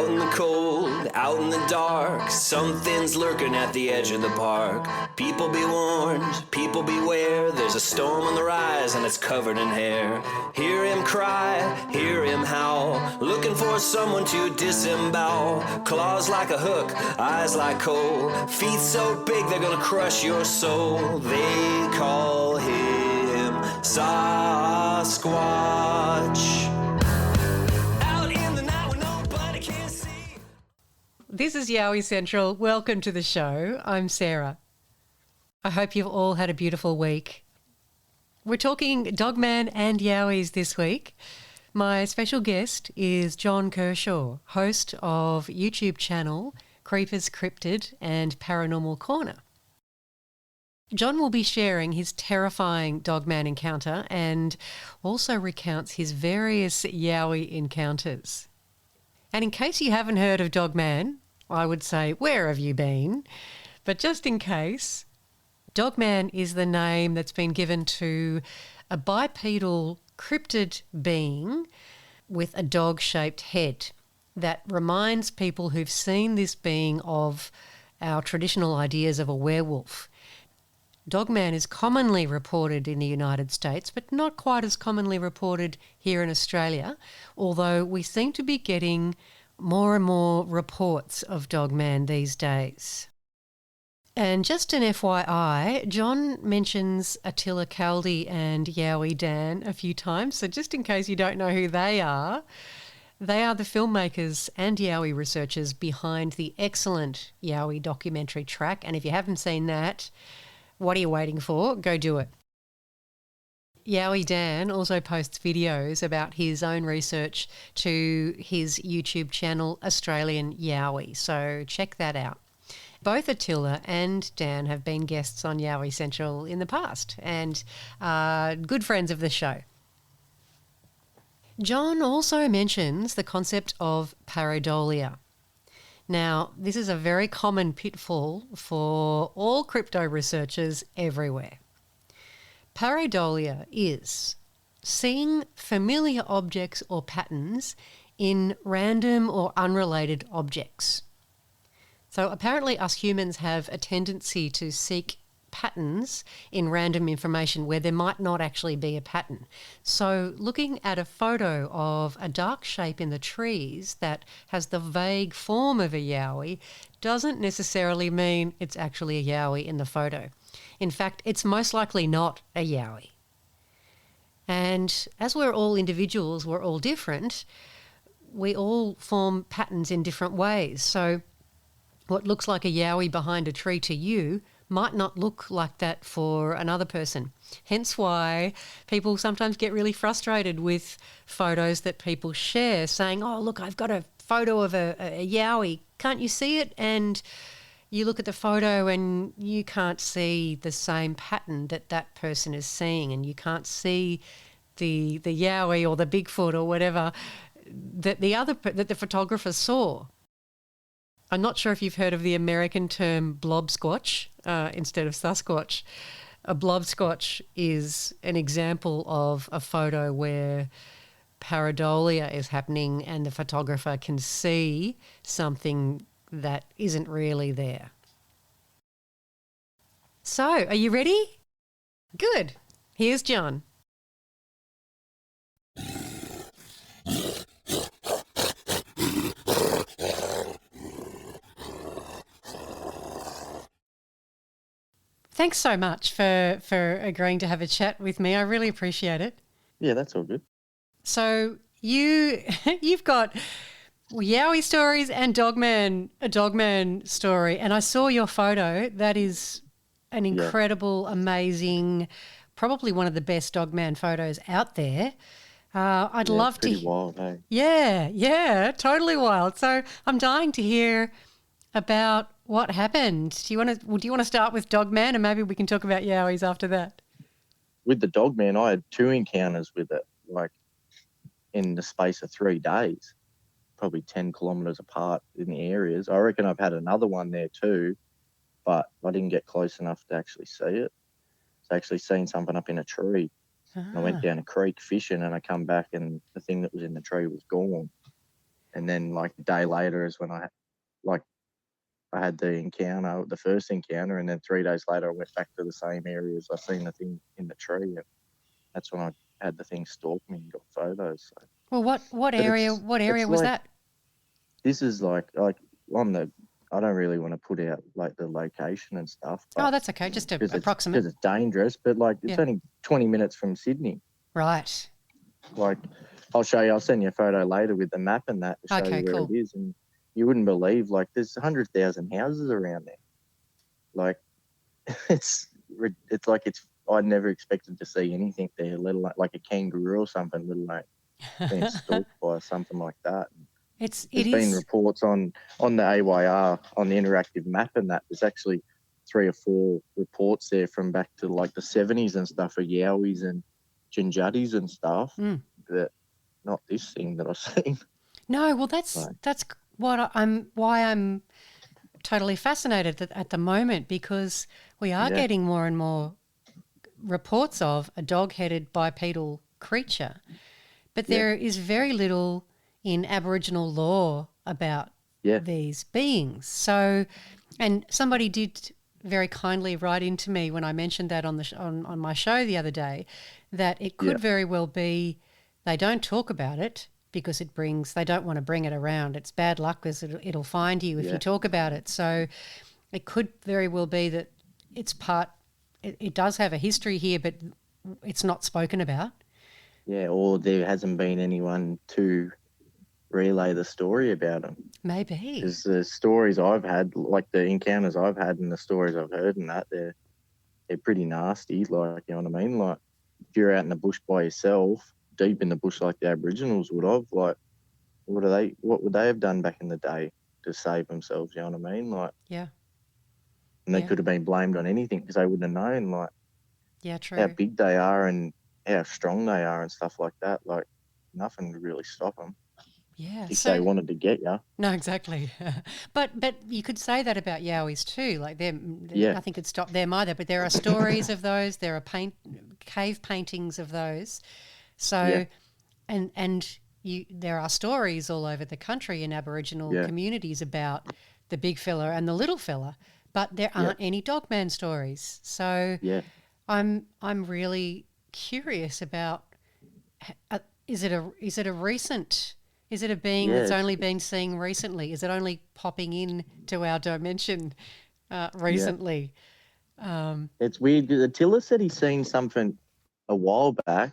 Out in the cold, out in the dark, something's lurking at the edge of the park. People be warned, people beware, there's a storm on the rise and it's covered in hair. Hear him cry, hear him howl, looking for someone to disembowel. Claws like a hook, eyes like coal, feet so big they're gonna crush your soul. They call him Sasquatch. This is Yowie Central. Welcome to the show. I'm Sarah. I hope you've all had a beautiful week. We're talking Dogman and Yowies this week. My special guest is John Kershaw, host of YouTube channel Cryptid and Paranormal Corner. John will be sharing his terrifying Dogman encounter and also recounts his various Yowie encounters. And in case you haven't heard of Dogman, I would say, where have you been? But just in case, Dogman is the name that's been given to a bipedal cryptid being with a dog-shaped head that reminds people who've seen this being of our traditional ideas of a werewolf. Dogman is commonly reported in the United States, but not quite as commonly reported here in Australia, although we seem to be getting more and more reports of Dogman these days. And just an FYI, John mentions Attila Caldi and Yowie Dan a few times, so just in case you don't know who they are the filmmakers and Yowie researchers behind the excellent Yowie documentary Track, and if you haven't seen that, what are you waiting for? Go do it. Yowie Dan also posts videos about his own research to his YouTube channel, Australian Yowie, so check that out. Both Attila and Dan have been guests on Yowie Central in the past and are good friends of the show. John also mentions the concept of pareidolia. Now, this is a very common pitfall for all crypto researchers everywhere. Pareidolia is seeing familiar objects or patterns in random or unrelated objects. So apparently us humans have a tendency to seek patterns in random information where there might not actually be a pattern. So looking at a photo of a dark shape in the trees that has the vague form of a Yowie doesn't necessarily mean it's actually a Yowie in the photo. In fact, it's most likely not a Yowie. And as we're all individuals, we're all different, we all form patterns in different ways. So what looks like a Yowie behind a tree to you might not look like that for another person. Hence why people sometimes get really frustrated with photos that people share saying, oh, look, I've got a photo of a Yowie. Can't you see it? And you look at the photo and you can't see the same pattern that that person is seeing, and you can't see the Yowie or the Bigfoot or whatever that the photographer saw. I'm not sure if you've heard of the American term blobsquatch instead of Sasquatch. A blobsquatch is an example of a photo where pareidolia is happening and the photographer can see something that isn't really there. So, are you ready? Good. Here's John. Thanks so much for agreeing to have a chat with me. I really appreciate it. Yeah, that's all good. So you've got Yowie stories and a Dogman story, and I saw your photo. That is an incredible, amazing, probably one of the best Dogman photos out there. I'd love to. Pretty wild, eh? Yeah, totally wild. So I'm dying to hear about what happened. Do you want to start with Dogman, and maybe we can talk about Yowies after that? With the Dogman, I had 2 encounters with it, like in the space of 3 days, probably 10 kilometres apart in the areas. I reckon I've had another one there too, but I didn't get close enough to actually see it. I actually seen something up in a tree. And I went down a creek fishing, and I come back and the thing that was in the tree was gone. And then like a day later is when I had the encounter, the first encounter, and then 3 days later I went back to the same areas. I seen the thing in the tree, and that's when I had the thing stalk me and got photos. So. Well, what But area was like, that? this is like on the. I don't really want to put out like the location and stuff, Oh, but that's okay. Just because approximate. it's dangerous. But like it's only 20 minutes from Sydney. Right. Like I'll show you. I'll send you a photo later with the map and that to show Okay, you where cool. it is, and you wouldn't believe like there's 100,000 houses around there. Like it's like I never expected to see anything there, let alone like a kangaroo or something, let alone being stalked by something like that. There's been reports on the AYR on the interactive map and that there's actually 3 or 4 reports there from back to like the 70s and stuff of Yowies and Ginjuddies and stuff. That not this thing that I've seen. No, well, that's why I'm totally fascinated at the moment, because we are getting more and more reports of a dog-headed bipedal creature, but there is very little in Aboriginal law about these beings. So, and somebody did very kindly write into me when I mentioned that on on my show the other day, that it could very well be they don't talk about it because they don't want to bring it around. It's bad luck because it'll find you if you talk about it. So it could very well be that it does have a history here, but it's not spoken about. Yeah, or there hasn't been anyone to relay the story about them. Maybe. Because the stories I've had, like the encounters I've had and the stories I've heard and that, they're pretty nasty, like, you know what I mean? Like, if you're out in the bush by yourself, deep in the bush like the Aboriginals would have, like, what would they have done back in the day to save themselves, you know what I mean? Like, yeah. And they could have been blamed on anything because they wouldn't have known, like, true. how big they are and how strong they are and stuff like that. Like, nothing would really stop them. Yeah. If they wanted to get you. No, exactly. but you could say that about Yowies too. Like nothing could stop them either. But there are stories of those. There are cave paintings of those. So, and there are stories all over the country in Aboriginal communities about the big fella and the little fella, but there aren't any Dogman stories. So, I'm really curious about is it a recent. Is it a being that's only been seen recently? Is it only popping in to our dimension recently? It's weird. Attila said he's seen something a while back.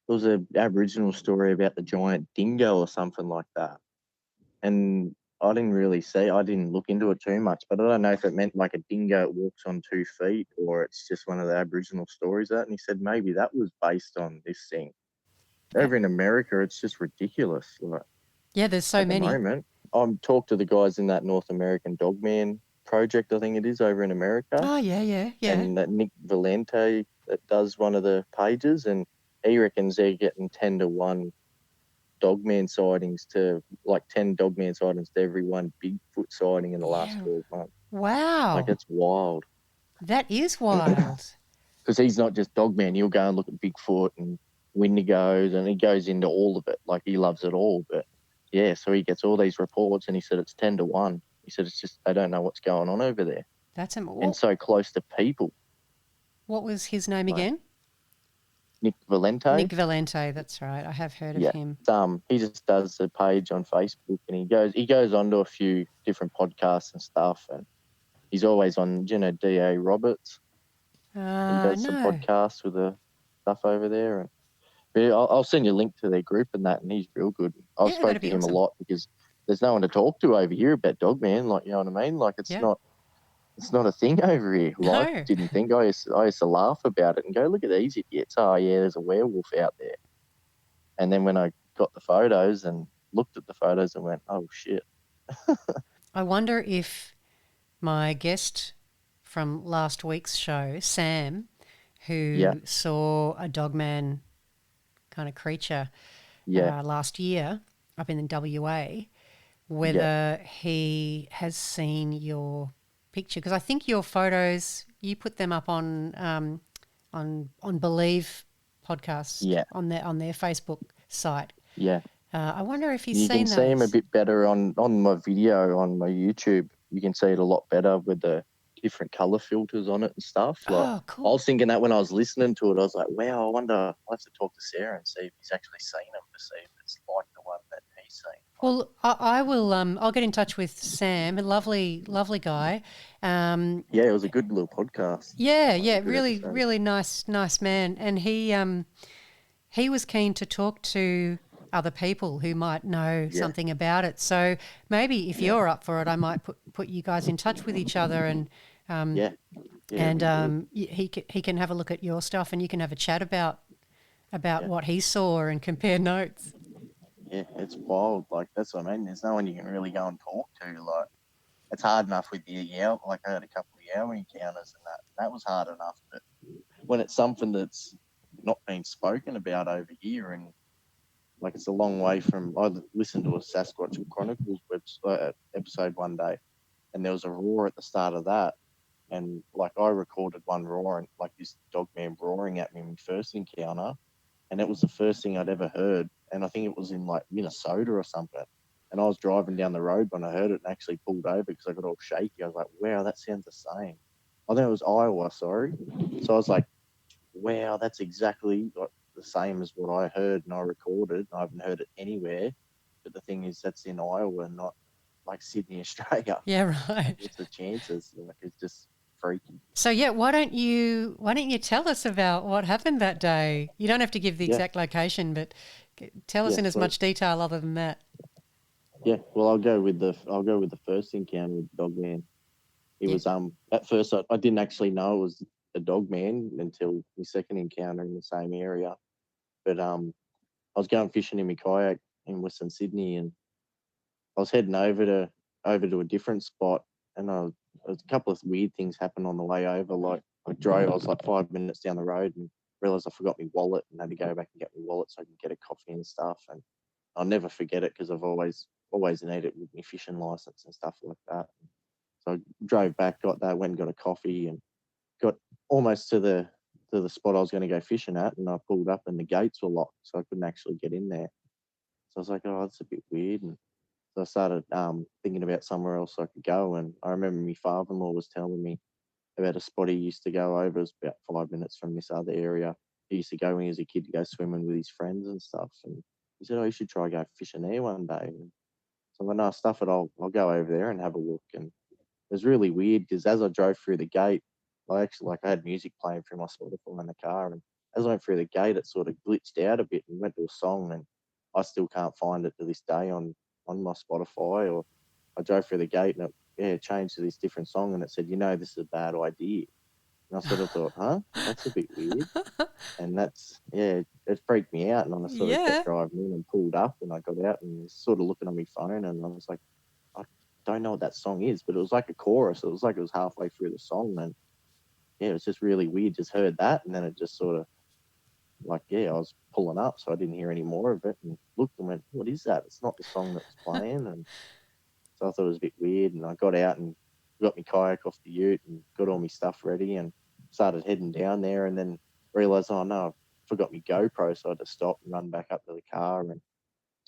It was an Aboriginal story about the giant dingo or something like that. And I didn't look into it too much, but I don't know if it meant like a dingo that walks on 2 feet or it's just one of the Aboriginal stories. And he said maybe that was based on this thing. Over in America, it's just ridiculous. Like, there's so many. At the moment, I'm talked to the guys in that North American Dogman project, I think it is, over in America. Oh, yeah. And that Nick Valente that does one of the pages, and he reckons they're getting 10 to 1 Dogman sightings to, like 10 Dogman sightings to every one Bigfoot sighting in the last 12 months. Wow. Like, it's wild. That is wild. Because he's not just Dogman. He'll go and look at Bigfoot and Wendigos, and he goes into all of it. Like, he loves it all, but yeah, so he gets all these reports and he said it's 10 to 1. He said it's just they don't know what's going on over there. And so close to people. What was his name again? Nick Valente. Nick Valente, that's right. I have heard of him. He just does a page on Facebook and he goes onto a few different podcasts and stuff, and he's always on, D.A. Roberts. He does some podcasts with the stuff over there, and I'll send you a link to their group and that, and he's real good. I've spoken to him a lot because there's no one to talk to over here about Dogman, like, you know what I mean? Like, it's not a thing over here. Like, I didn't think. I used to laugh about it and go, look at these idiots. Oh, yeah, there's a werewolf out there. And then when I got the photos and looked at the photos and went, oh, shit. I wonder if my guest from last week's show, Sam, who saw a Dogman kind of creature last year up in the WA, whether he has seen your picture, because I think your photos, you put them up on Believe podcast on their Facebook site. I wonder if he's You can seen see him a those. bit better on my video on my YouTube. You can see it a lot better with the different color filters on it and stuff. Like, Oh, I cool. was thinking that when I was listening to it, I was like, wow, I wonder, I'll have to talk to Sarah and see if he's actually seen them to see if it's like the one that he's seen. Well, I will. I'll get in touch with Sam, a lovely, lovely guy. Yeah, it was a good little podcast. Yeah, Like a yeah, good really, episode. really nice man, and he was keen to talk to other people who might know Yeah, something about it. So maybe if yeah, you're up for it, I might put you guys in touch with each other, yeah, yeah, it'd be good. he can have a look at your stuff, and you can have a chat about Yeah, what he saw and compare notes. yeah, it's wild. Like, that's what I mean. There's no one you can really go and talk to. Like, it's hard enough with the Yowie. Like, I had a couple of Yowie encounters, and that was hard enough. But when it's something that's not been spoken about over here, and like it's a long way from. I listened to a Sasquatch Chronicles episode one day, and there was a roar at the start of that, and like I recorded one roar, and like this dog man roaring at me in my first encounter, and it was the first thing I'd ever heard, and I think it was in like Minnesota or something. And I was driving down the road when I heard it and actually pulled over because I got all shaky. I was like, wow, that sounds the same. I think it was Iowa, sorry. So I was like, wow, that's exactly like the same as what I heard and I recorded. I haven't heard it anywhere. But the thing is, that's in Iowa, not like Sydney, Australia. Yeah, Like, right. what's the chances? Like, it's just freaky. So yeah, why don't you tell us about what happened that day? You don't have to give the Yeah, exact location, but tell us yeah, in as sweet. much detail other than that. Yeah, well, I'll go with the first encounter with Dogman. It Yeah. was at first I didn't actually know it was a Dogman until the second encounter in the same area. But I was going fishing in my kayak in Western Sydney, and I was heading over to a different spot, and a couple of weird things happened on the way over. Like I was like 5 minutes down the road and realized I forgot my wallet and had to go back and get my wallet so I could get a coffee and stuff. And I'll never forget it because I've always need it with my fishing license and stuff like that. So I drove back, got that, went and got a coffee, and got almost to the spot I was going to go fishing at, and I pulled up and the gates were locked, so I couldn't actually get in there. So I was like, oh, that's a bit weird. And so I started thinking about somewhere else I could go. And I remember my father-in-law was telling me about a spot he used to go over. It was about 5 minutes from this other area. He used to go when he was a kid to go swimming with his friends and stuff. And he said, oh, you should try go fishing there one day. And so I went, no, stuff it. I'll go over there and have a look. And it was really weird because as I drove through the gate, I had music playing through my Spotify in the car, and as I went through the gate, it sort of glitched out a bit and went to a song, and I still can't find it to this day on my Spotify. Or I drove through the gate and it changed to this different song, and it said, this is a bad idea. And I sort of thought, huh, that's a bit weird. And it freaked me out, and I sort of kept Yeah. driving in and pulled up, and I got out and was sort of looking on my phone, and I was like, I don't know what that song is, but it was like a chorus. It was like it was halfway through the song, and yeah, it was just really weird. Just heard that, and then it just sort of like, I was pulling up, so I didn't hear any more of it, and looked and went, "What is that? It's not the song that was playing." And so I thought it was a bit weird, and I got out and got my kayak off the ute and got all my stuff ready and started heading down there, and then realised, oh no, I forgot my GoPro, so I had to stop and run back up to the car. And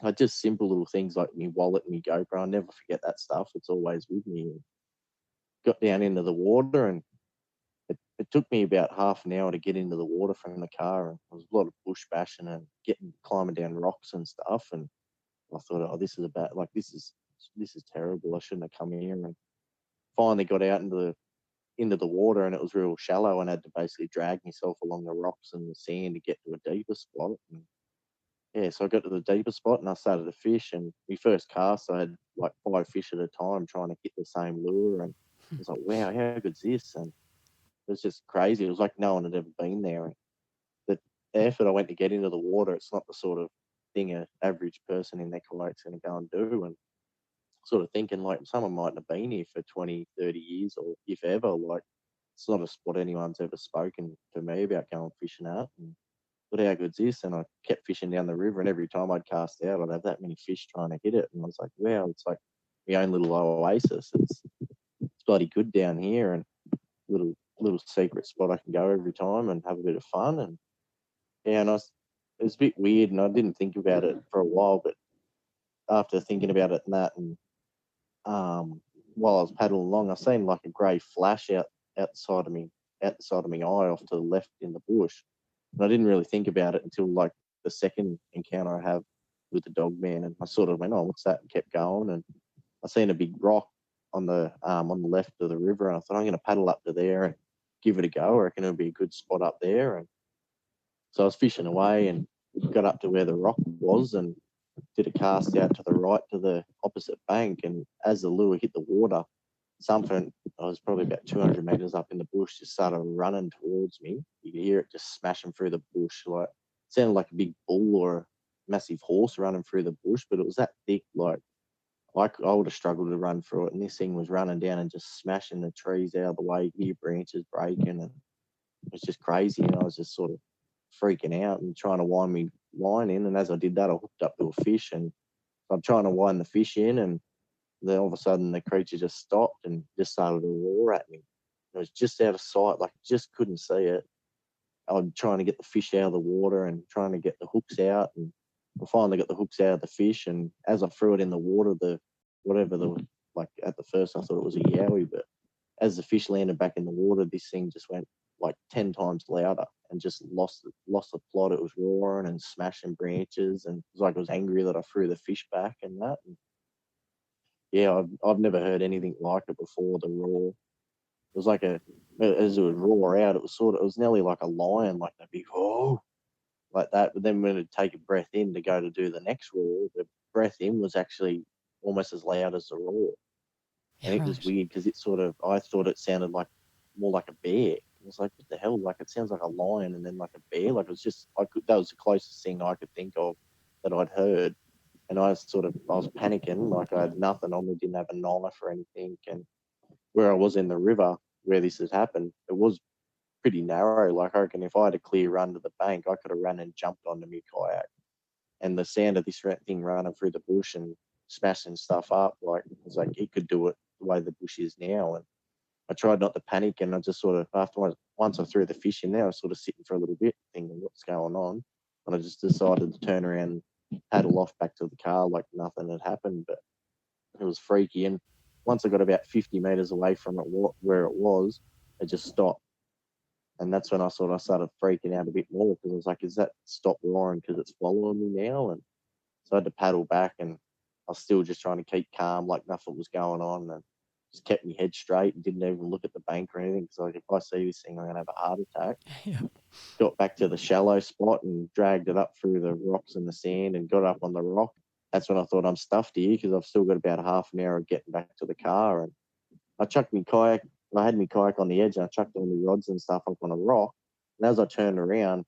I just simple little things like my wallet and my GoPro. I never forget that stuff. It's always with me. And got down into the water, and it took me about half an hour to get into the water from the car, and there was a lot of bush bashing and climbing down rocks and stuff. And I thought, oh, this is terrible. I shouldn't have come here. And finally got out into the water, and it was real shallow, and I had to basically drag myself along the rocks and the sand to get to a deeper spot. And yeah, so I got to the deeper spot and I started to fish. And my first cast, I had like 5 fish at a time trying to hit the same lure. And I was like, wow, how good's this? And it was just crazy. It was like no one had ever been there. And the effort I went to get into the water, it's not the sort of thing an average person in their kayak's going to go and do. And sort of thinking like someone mightn't have been here for 20, 30 years or if ever. Like it's not a spot anyone's ever spoken to me about going fishing at. And but how good's this? And I kept fishing down the river, and every time I'd cast out, I'd have that many fish trying to hit it. And I was like, wow, it's like my own little oasis. It's bloody good down here, and little secret spot I can go every time and have a bit of fun. And yeah, it was a bit weird, and I didn't think about it for a while, but after thinking about it and that, and while I was paddling along, I seen like a grey flash out the side of me, out the side of my eye off to the left in the bush. And I didn't really think about it until like the second encounter I have with the dog man, and I sort of went, "Oh, what's that?" and kept going. And I seen a big rock on the left of the river, and I thought I'm going to paddle up to there and give it a go. I reckon it'll be a good spot up there. And so I was fishing away and got up to where the rock was and did a cast out to the right to the opposite bank. And as the lure hit the water, something, I was probably about 200 metres up in the bush, just started running towards me. You could hear it just smashing through the bush. Like, it sounded like a big bull or a massive horse running through the bush, but it was that thick, like, I would have struggled to run through it. And this thing was running down and just smashing the trees out of the way, your branches breaking, and it was just crazy. And I was just sort of freaking out and trying to wind me line in. And as I did that, I hooked up to a fish, and I'm trying to wind the fish in, and then all of a sudden the creature just stopped and just started to roar at me. It was just out of sight, like just couldn't see it. I'm trying to get the fish out of the water and trying to get the hooks out, and I finally got the hooks out of the fish. And as I threw it in the water, like at the first I thought it was a yowie, but as the fish landed back in the water, this thing just went like 10 times louder and just lost the plot. It was roaring and smashing branches, and it was like it was angry that I threw the fish back and that. And yeah, I've never heard anything like it before. The roar, it was like as it would roar out, it was nearly like a lion, like that big oh, like that. But then when it'd take a breath in to go to do the next roar, the breath in was actually almost as loud as the roar. And Yeah, it was right. weird because I thought it sounded like more like a bear. I was like, what the hell? Like, it sounds like a lion and then like a bear. Like, it was just, that was the closest thing I could think of that I'd heard. And I was panicking. Like, I had nothing on me, didn't have a knife or anything. And where I was in the river where this had happened, it was pretty narrow. Like, I reckon if I had a clear run to the bank, I could have run and jumped onto my kayak. And the sound of this thing running through the bush and smashing stuff up, like, it was like it could do it the way the bush is now. And I tried not to panic, and I just sort of, once I threw the fish in there, I was sort of sitting for a little bit thinking what's going on. And I just decided to turn around and paddle off back to the car like nothing had happened. But it was freaky. And once I got about 50 metres away from it, where it was, it just stopped. And that's when I started freaking out a bit more, because I was like, is that stop roaring because it's following me now? And so I had to paddle back, and I was still just trying to keep calm like nothing was going on, and just kept my head straight and didn't even look at the bank or anything. So like, if I see this thing, I'm going to have a heart attack. Yeah. Got back to the shallow spot and dragged it up through the rocks and the sand and got up on the rock. That's when I thought, I'm stuffed here, because I've still got about half an hour of getting back to the car. And I chucked my kayak. I had my kayak on the edge, and I chucked all my rods and stuff up on a rock. And as I turned around,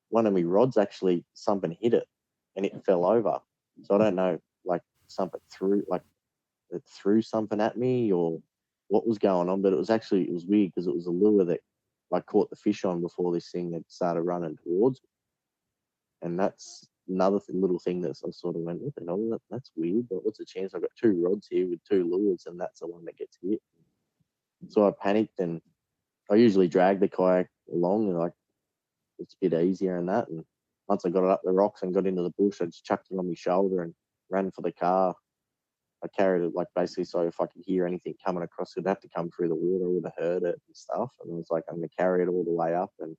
one of my rods actually, something hit it and it fell over. So I don't know, like something it threw something at me or what was going on, but it was weird, because it was a lure that I caught the fish on before this thing had started running towards me. And that's another little thing that I sort of went, what the hell, that's weird, but what's the chance? I've got two rods here with two lures, and that's the one that gets hit. So I panicked, and I usually drag the kayak along, and like, it's a bit easier and that. And once I got it up the rocks and got into the bush, I just chucked it on my shoulder and ran for the car. I carried it like basically so if I could hear anything coming across, it'd have to come through the water, I would have heard it and stuff. And I was like, I'm going to carry it all the way up and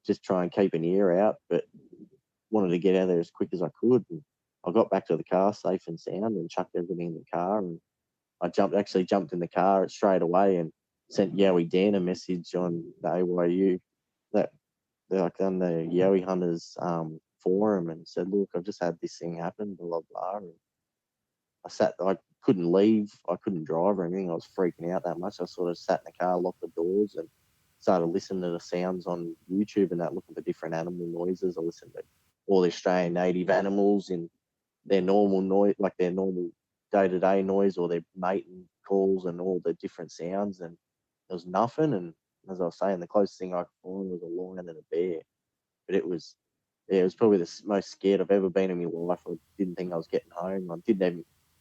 just try and keep an ear out, but wanted to get out of there as quick as I could. And I got back to the car safe and sound and chucked everything in the car. And I jumped in the car straight away and sent Yowie Dan a message on the AYU that they're like on the Yowie Hunters forum, and said, look, I've just had this thing happen, blah, blah, blah. And I couldn't leave. I couldn't drive or anything. I was freaking out that much. I sort of sat in the car, locked the doors, and started listening to the sounds on YouTube and that, looking for different animal noises. I listened to all the Australian native animals in their normal noise, like their normal day-to-day noise, or their mating calls and all the different sounds. And there was nothing. And as I was saying, the closest thing I could find was a lion and a bear. But it was probably the most scared I've ever been in my life. I didn't think I was getting home.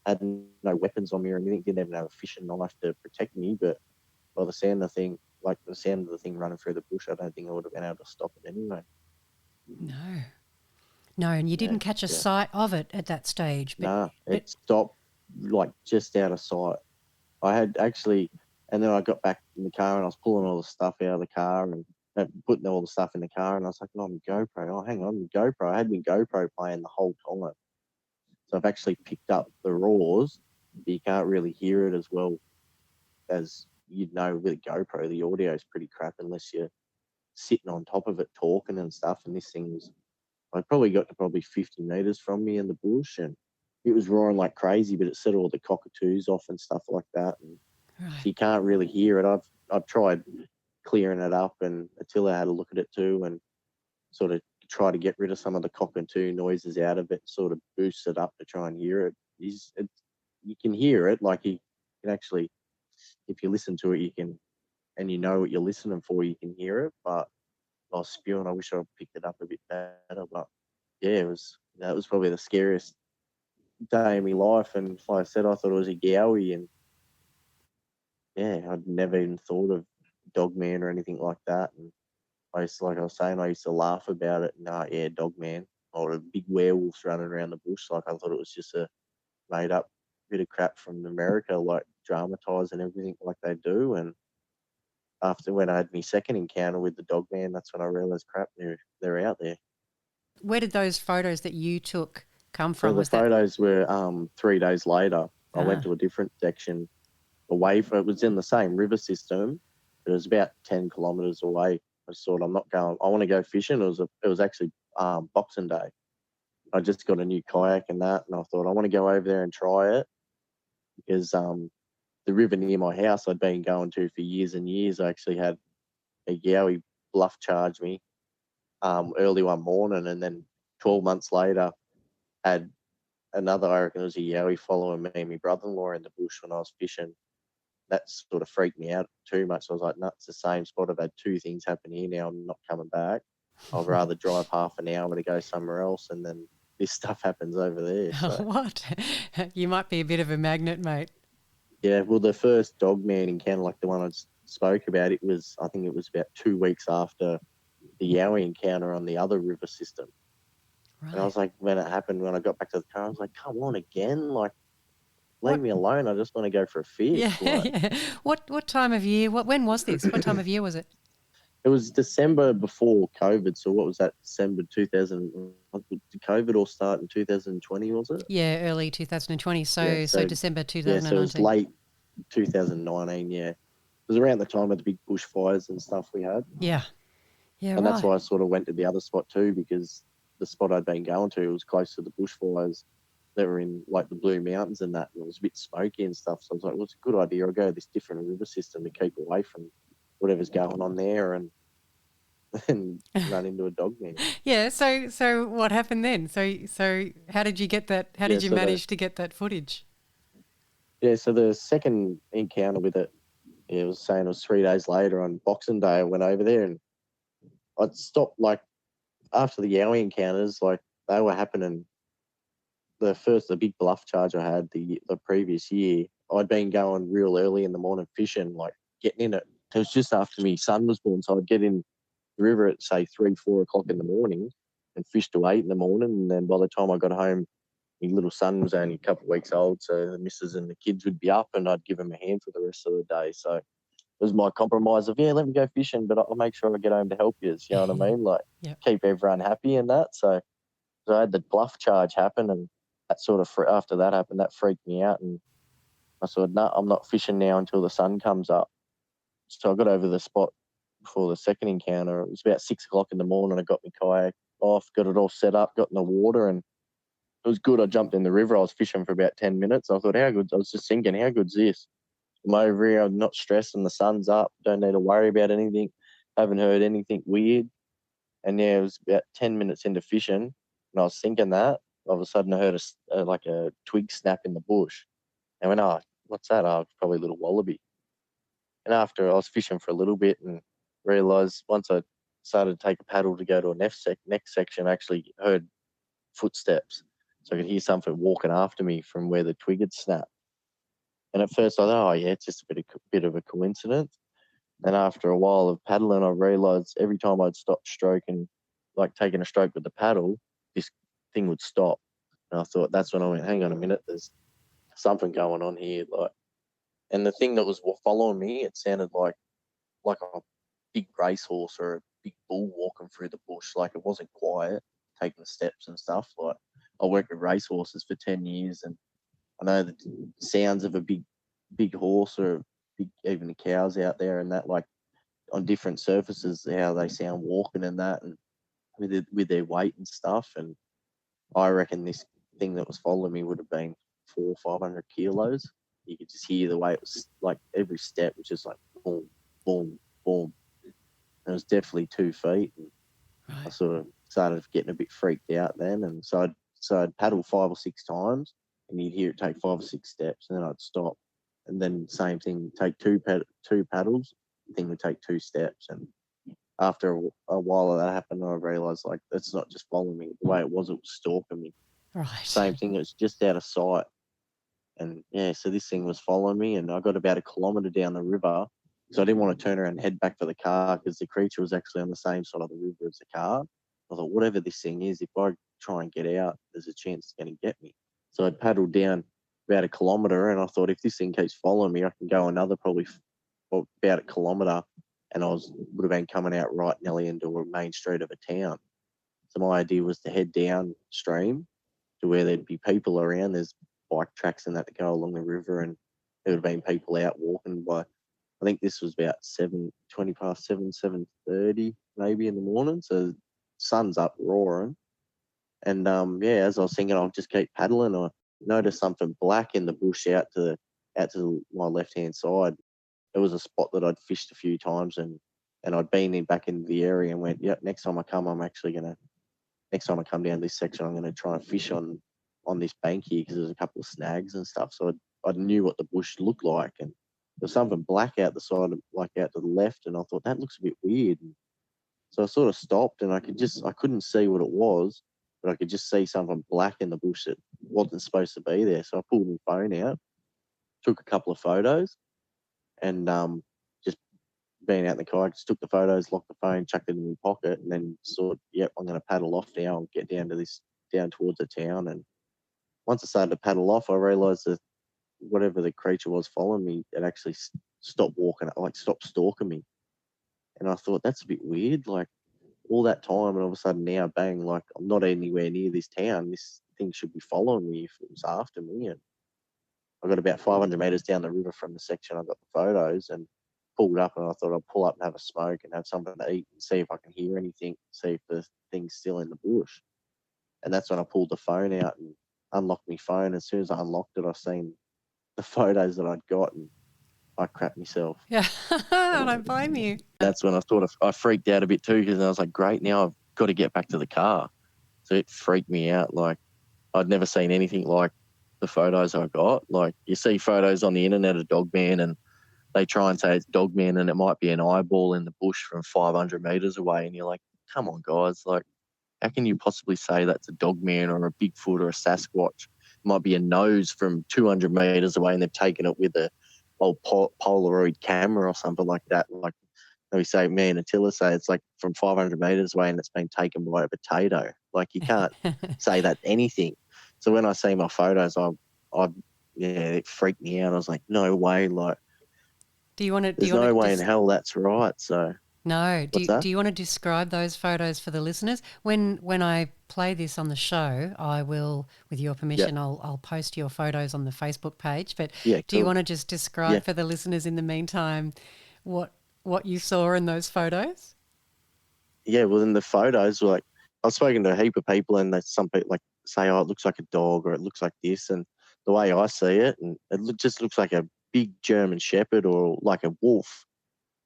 I had no weapons on me or anything. Didn't even have a fishing knife to protect me. But by the sound of the thing running through the bush, I don't think I would have been able to stop it anyway. No. No, and you didn't Yeah, catch a yeah. sight of it at that stage. Nah, But it stopped like just out of sight. I had actually, and then I got back in the car and I was pulling all the stuff out of the car and putting all the stuff in the car, and I was like, "No, my GoPro. Oh, hang on, my GoPro." I had my GoPro playing the whole time, so I've actually picked up the roars, but you can't really hear it as well as you'd know with a GoPro. The audio is pretty crap unless you're sitting on top of it talking and stuff. And this thing was, I probably got to probably 50 meters from me in the bush, and it was roaring like crazy, but it set all the cockatoos off and stuff like that. And so right. you can't really hear it. I've tried clearing it up, and Attila had a look at it too, and sort of try to get rid of some of the cockatoo noises out of it, sort of boost it up to try and hear it. You can hear it, like you can actually, if you listen to it, you can, and you know what you're listening for, you can hear it. But I was spewing. I wish I picked it up a bit better, but yeah, that was probably the scariest day of my life. And like I said, I thought it was a Yowie, and yeah, I'd never even thought of Dogman or anything like that. And like I was saying, I used to laugh about it. Nah, yeah, Dogman, or a big werewolves running around the bush. Like I thought it was just a made up bit of crap from America, like dramatise and everything like they do. And after when I had my second encounter with the Dogman, that's when I realised, crap, they're out there. Where did those photos that you took come So from? the Was that photos were 3 days later. I went ah, to a different section away from it. Was in the same river system, but it was about 10 kilometres away. I just thought, I'm not going. I want to go fishing. It was actually Boxing Day. I just got a new kayak and that, and I thought I want to go over there and try it because the river near my house I'd been going to for years and years. I actually had a Yowie bluff charge me early one morning, and then 12 months later had another, I reckon it was a Yowie following me and my brother-in-law in the bush when I was fishing. That sort of freaked me out too much. I was like, no, it's the same spot. I've had two things happen here now. I'm not coming back. I'd rather drive half an hour to go somewhere else, and then this stuff happens over there. So, what? You might be a bit of a magnet, mate. yeah, well, the first Dogman encounter, like the one I spoke about, I think it was about 2 weeks after the Yowie encounter on the other river system. And I Right. was like, when it happened, when I got back to the car, I was like, come on again. Like, leave What? me alone. I just want to go for a Yeah, fish. Like, yeah. What time of year? When was this? What time of year was it? it was December before COVID. So what was that? December 2000. Did COVID all start in 2020, was it? Yeah, early 2020. Yeah. So So, December yeah. So it was 2019. late 2019. Yeah. It was around the time of the big bushfires and stuff we had. Yeah. Yeah, And that's right. why I sort of went to the other spot too, because the spot I'd been going to was close to the bushfires that were in like the Blue Mountains and that, and it was a bit smoky and stuff. So I was like, well, it's a good idea. I'll go to this different river system to keep away from whatever's going on there and run into a Dogman. Yeah, so what happened then? So how did you get that? How Yeah, did you so manage to get that footage? the second encounter with it, it was saying it was 3 days later on Boxing Day. I went over there and I'd stopped like after the Yowie encounters, like they were happening. The big bluff charge I had the previous year, I'd been going real early in the morning fishing, like getting in it. It was just after my son was born, so I'd get in the river at say 3-4 o'clock in the morning and fish to 8 in the morning. And then by the time I got home, my little son was only a couple of weeks old, so the missus and the kids would be up, and I'd give him a hand for the rest of the day. So it was my compromise of, yeah, let me go fishing, but I'll make sure I get home to help you. You know what I mean? Like Yeah. keep everyone happy and that. So I had the bluff charge happen, and that sort of after that happened, that freaked me out, and I said, no, I'm not fishing now until the sun comes up. So I got over the spot before the second encounter. It was about 6 o'clock in the morning. I got my kayak off, got it all set up, got in the water, and it was good. I jumped in the river. I was fishing for about 10 minutes. I thought, how good? I was just thinking, how good's this? I'm over here. I'm not stressing. The sun's up. Don't need to worry about anything. Haven't heard anything weird. And yeah, it was about 10 minutes into fishing, and I was thinking that. All of a sudden, I heard like a twig snap in the bush. And I went, oh, what's that? Oh, it's probably a little wallaby. And after I was fishing for a little bit and realised once I started to take a paddle to go to a next section, I actually heard footsteps. So I could hear something walking after me from where the twig had snapped. And at first I thought, oh yeah, it's just a bit of a coincidence. And after a while of paddling, I realised every time I'd stop stroking, like taking a stroke with the paddle, this thing would stop. And I thought, that's when I went, hang on a minute, there's something going on here. Like, and the thing that was following me, it sounded like a big racehorse or a big bull walking through the bush. Like, it wasn't quiet, taking the steps and stuff. Like, I worked with racehorses for 10 years, and I know the sounds of a big horse or even the cows out there and that, like on different surfaces, how they sound walking and that, and with their weight and stuff. And I reckon this thing that was following me would have been 400 or 500 kilos. You could just hear the way it was, like every step was just like boom, boom, boom. And it was definitely 2 feet. And I sort of started getting a bit freaked out then. And so I'd paddle 5 or 6 times, and you'd hear it take 5 or 6 steps, and then I'd stop. And then same thing, take two paddles, the thing would take 2 steps. And after a while of that happened, I realised, like, it's not just following me. The way it was stalking me. Right. Same thing, it was just out of sight. And yeah, so this thing was following me, and I got about 1 kilometre down the river, so I didn't want to turn around and head back for the car, because the creature was actually on the same side of the river as the car. I thought, whatever this thing is, if I try and get out, there's a chance it's going to get me. So I paddled down about 1 kilometre, and I thought, if this thing keeps following me, I can go another probably about 1 kilometre, and would have been coming out right nearly into a main street of a town. So my idea was to head downstream to where there'd be people around. There's bike tracks and that go along the river, and there would have been people out walking by. I think this was about 20 past 7, 7:30 maybe in the morning. So sun's up roaring. And as I was thinking, I'll just keep paddling, I noticed something black in the bush out to my left-hand side. It was a spot that I'd fished a few times, and I'd been back into the area and went, yep, next time I come down this section, I'm going to try and fish on this bank here, because there's a couple of snags and stuff. So I knew what the bush looked like, and there's something black out the side, like out to the left, and I thought, that looks a bit weird. And so I sort of stopped, and I couldn't see what it was, but I could just see something black in the bush that wasn't supposed to be there. So I pulled my phone out, took a couple of photos, and just being out in the car, I just took the photos, locked the phone, chucked it in my pocket, and then thought, yep, I'm going to paddle off now and get down towards the town. And once I started to paddle off, I realised that whatever the creature was following me, it actually stopped walking, like stopped stalking me. And I thought, that's a bit weird. Like, all that time, and all of a sudden now, bang, like, I'm not anywhere near this town. This thing should be following me if it was after me. And I got about 500 metres down the river from the section I got the photos, and pulled up, and I thought I'd pull up and have a smoke and have something to eat and see if I can hear anything, see if the thing's still in the bush. And that's when I pulled the phone out and unlocked my phone. As soon as I unlocked it, I seen the photos that I'd got, and I crapped myself. Yeah, I don't blame you. That's when I freaked out a bit too, because I was like, great, now I've got to get back to the car. So it freaked me out. Like, I'd never seen anything like the photos I got. Like, you see photos on the internet of Dogman, and they try and say it's Dogman, and it might be an eyeball in the bush from 500 metres away, and you're like, come on, guys, like, how can you possibly say that's a Dogman or a Bigfoot or a Sasquatch? It might be a nose from 200 metres away, and they've taken it with a old Polaroid camera or something like that. Like, we say, me and Attila say it's like from 500 metres away, and it's been taken by a potato. Like, you can't say that anything. So when I see my photos, it freaked me out. I was like, no way. Like, there's no way in hell that's right. So no. Do you want to describe those photos for the listeners? When I play this on the show, I will, with your permission, I'll post your photos on the Facebook page. But do you want to just describe for the listeners in the meantime what you saw in those photos? Yeah, well, in the photos, like, I've spoken to a heap of people, and some people like say, oh, it looks like a dog, or it looks like this. And the way I see it, and it just looks like a big German Shepherd, or like a wolf,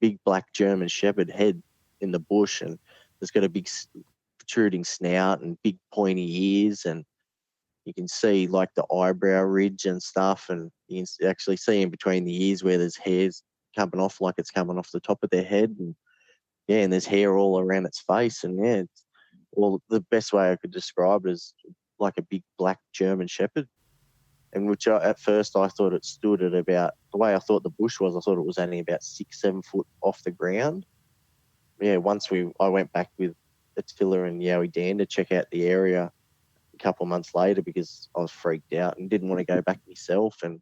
big black German Shepherd head in the bush, and it's got a big protruding snout and big pointy ears, and you can see like the eyebrow ridge and stuff, and you can actually see in between the ears where there's hairs coming off, like it's coming off the top of their head, and and there's hair all around its face, and the best way I could describe it is like a big black German Shepherd. And which at first I thought it stood at about, the way I thought the bush was, I thought it was only about 6-7 foot off the ground. Yeah, once I went back with Attila and Yowie Dan to check out the area, couple of months later because I was freaked out and didn't want to go back myself. And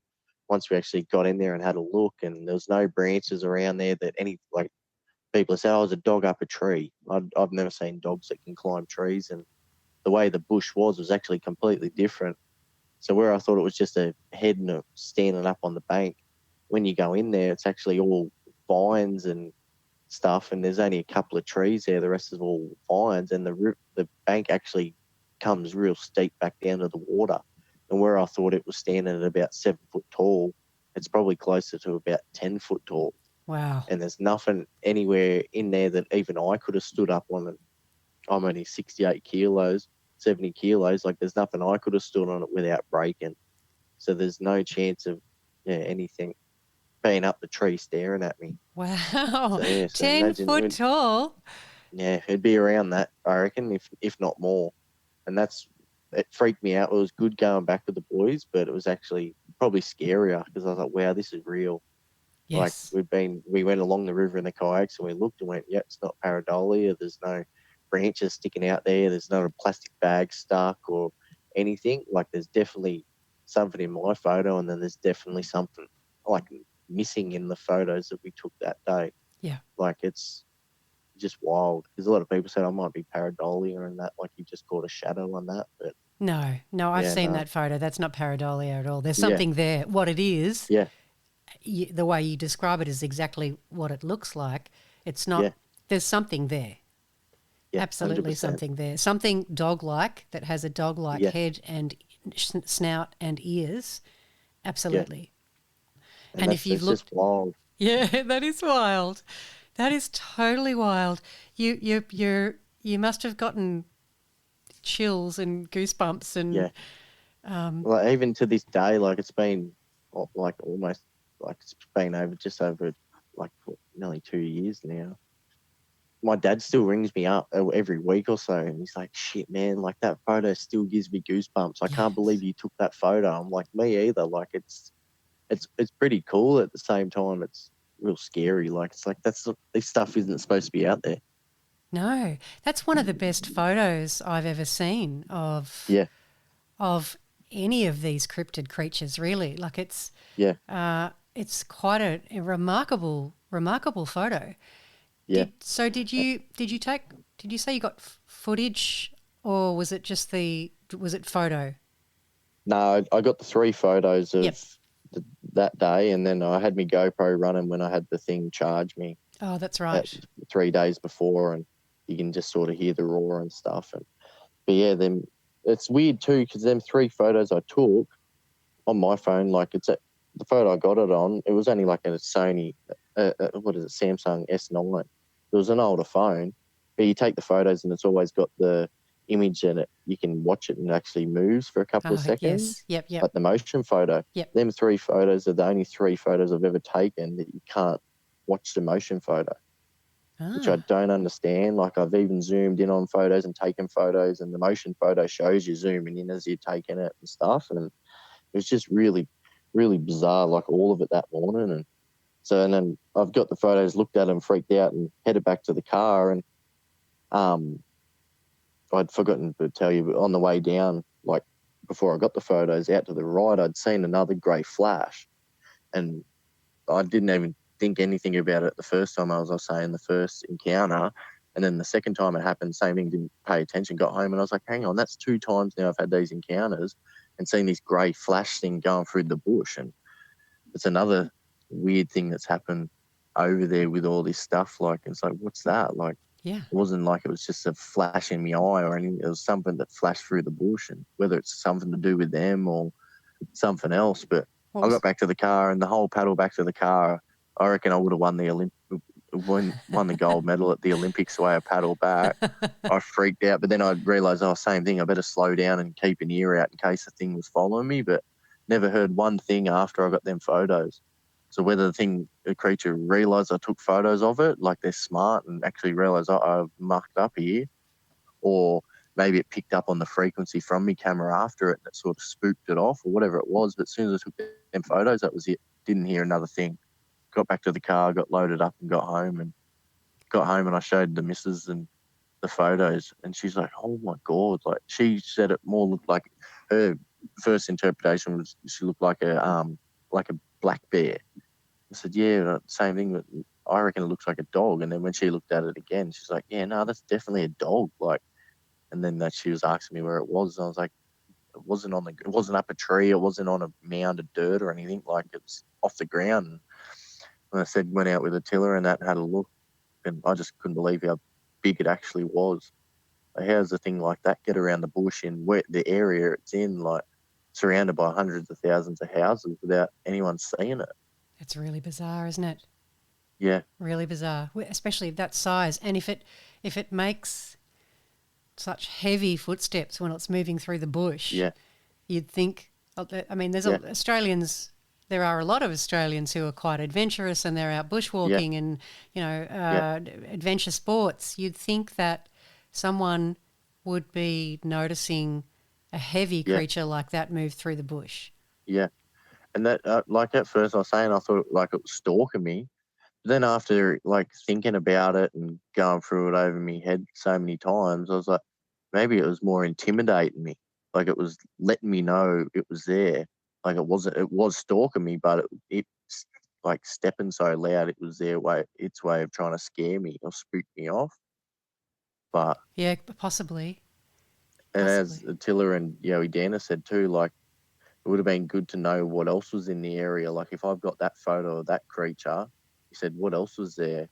once we actually got in there and had a look, and there was no branches around there that any, like, people say, oh, it was a dog up a tree. I've never seen dogs that can climb trees, and the way the bush was actually completely different. So where I thought it was just a head and a standing up on the bank, when you go in there, it's actually all vines and stuff, and there's only a couple of trees there. The rest is all vines, and the bank actually comes real steep back down to the water. And where I thought it was standing at about 7 foot tall, it's probably closer to about 10 foot tall. Wow. And there's nothing anywhere in there that even I could have stood up on it. I'm only 68 kilos, 70 kilos. Like, there's nothing I could have stood on it without breaking. So there's no chance of anything being up the tree staring at me. Wow. So, yeah, so 10 foot tall. Yeah, it'd be around that, I reckon, if not more. And it freaked me out. It was good going back with the boys, but it was actually probably scarier because I was like, wow, this is real. Yes. Like, we went along the river in the kayaks and we looked and went, yeah, it's not pareidolia. There's no branches sticking out there. There's not a plastic bag stuck or anything. Like, there's definitely something in my photo, and then there's definitely something like missing in the photos that we took that day. Yeah. Like, it's just wild because a lot of people said I might be pareidolia and that, like, you just caught a shadow on that. But No, I've seen no. that photo. That's not pareidolia at all. There's something there. What it is, the way you describe it is exactly what it looks like. It's not, there's something there. Yeah, Absolutely 100%. something there. Something dog-like that has a dog-like head and snout and ears. Absolutely. Yeah. And if you've looked, just wild. Yeah, that is wild. That is totally wild. You must have gotten chills and goosebumps and Like, even to this day, like, it's been like almost like it's been just over like nearly 2 years now. My dad still rings me up every week or so, and he's like, shit, man, like, that photo still gives me goosebumps. I can't believe you took that photo. I'm like, me either. Like, it's pretty cool. At the same time, it's real scary. Like, it's like, this stuff isn't supposed to be out there. No, that's one of the best photos I've ever seen of any of these cryptid creatures, really. Like, it's quite a remarkable photo. Yeah. Did you say you got footage, or was it just photo? No, I got the 3 photos of that day, and then I had my GoPro running when I had the thing charge me. Oh, that's right. 3 days before, and you can just sort of hear the roar and stuff. But yeah, then it's weird too because them 3 photos I took on my phone, like, the photo I got it on, it was only like a Sony, Samsung S9. It was an older phone, but you take the photos and it's always got the image in it. You can watch it and it actually moves for a couple of seconds. Yes. Yep. Like the motion photo. Yep. Them 3 photos are the only 3 photos I've ever taken that you can't watch the motion photo, which I don't understand. Like, I've even zoomed in on photos and taken photos, and the motion photo shows you zooming in as you're taking it and stuff. And it was just really, really bizarre, like, all of it that morning. And then I've got the photos, looked at them, freaked out, and headed back to the car. And I'd forgotten to tell you, but on the way down, like, before I got the photos, out to the right, I'd seen another grey flash. And I didn't even think anything about it the first time. I was saying the first encounter. And then the second time it happened, same thing, didn't pay attention, got home, and I was like, hang on, that's 2 times now I've had these encounters and seen this grey flash thing going through the bush. And it's another weird thing that's happened over there with all this stuff. Like, it's like, what's that? Like, it wasn't like it was just a flash in my eye or anything. It was something that flashed through the bush, and whether it's something to do with them or something else. But I got back to the car, and the whole paddle back to the car, I reckon I would have won the gold medal at the Olympics the way I paddled back. I freaked out, but then I realised, same thing, I better slow down and keep an ear out in case the thing was following me. But never heard one thing after I got them photos. So whether the creature realised I took photos of it, like they're smart and actually realised I've mucked up here, or maybe it picked up on the frequency from me camera after it and it sort of spooked it off, or whatever it was. But as soon as I took them photos, that was it. Didn't hear another thing. Got back to the car, got loaded up and got home and I showed the missus, and the photos, and she's like, "Oh my god!" Like she said, it more looked like her first interpretation was she looked like a black bear. I said, "Yeah, same thing, but I reckon it looks like a dog." And then when she looked at it again, she's like, "Yeah, no, that's definitely a dog." Like, and then that she was asking me where it was, and I was like, it wasn't up a tree, it wasn't on a mound of dirt or anything. Like it was off the ground. And I said, went out with a tiller and that and had a look, and I just couldn't believe how big it actually was. Like, how does a thing like that get around the bush in where the area it's in, like surrounded by hundreds of thousands of houses without anyone seeing it? It's really bizarre, isn't it? Yeah, Really bizarre, especially that size. And if it makes such heavy footsteps when it's moving through the bush, yeah, you'd think. I mean, yeah, Australians. There are a lot of Australians who are quite adventurous and they're out yeah, bushwalking and yeah, adventure sports. You'd think that someone would be noticing a heavy yeah, creature like that move through the bush. yeah. And that, like at first I was saying, I thought like it was stalking me. But then after like thinking about it and going through it over my head so many times, I was like, maybe it was more intimidating me. Like it was letting me know it was there. Like it was stalking me, but it's like stepping so loud, it was its way of trying to scare me or spook me off. But, Yeah, possibly, and as possibly. Attila and Yowie Dana said too, like it would have been good to know what else was in the area. Like if I've got that photo of that creature, he said, what else was there?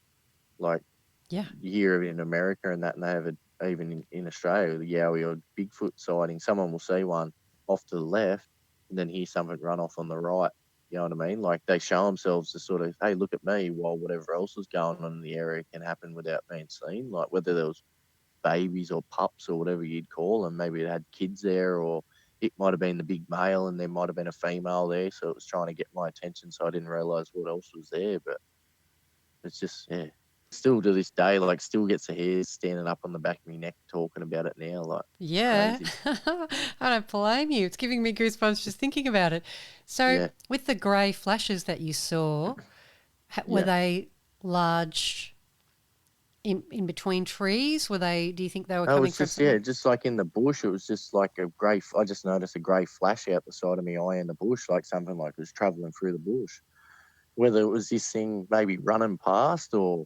Like Yeah. you hear of it in America and that, and they have it even in Australia, the Yowie or Bigfoot sighting. Someone will see one off to the left and then hear something run off on the right. You know what I mean? Like they show themselves to sort of, hey, look at me, while whatever else is going on in the area can happen without being seen. Like whether there was babies or pups or whatever you'd call them, maybe it had kids there, or it might have been the big male and there might have been a female there. So it was trying to get my attention. So I didn't realize what else was there. But it's just, yeah, still to this day, like, still gets the hairs standing up on the back of my neck talking about it now. Like, it's Yeah, crazy. I don't blame you. It's giving me goosebumps just thinking about it. So, Yeah, with the grey flashes that you saw, were yeah. they large in between trees? Were they? Do you think they were No, coming it's from just, yeah, something? just like in the bush, it was just like I just noticed a grey flash out the side of my eye in the bush, like something like it was traveling through the bush. Whether it was this thing maybe running past or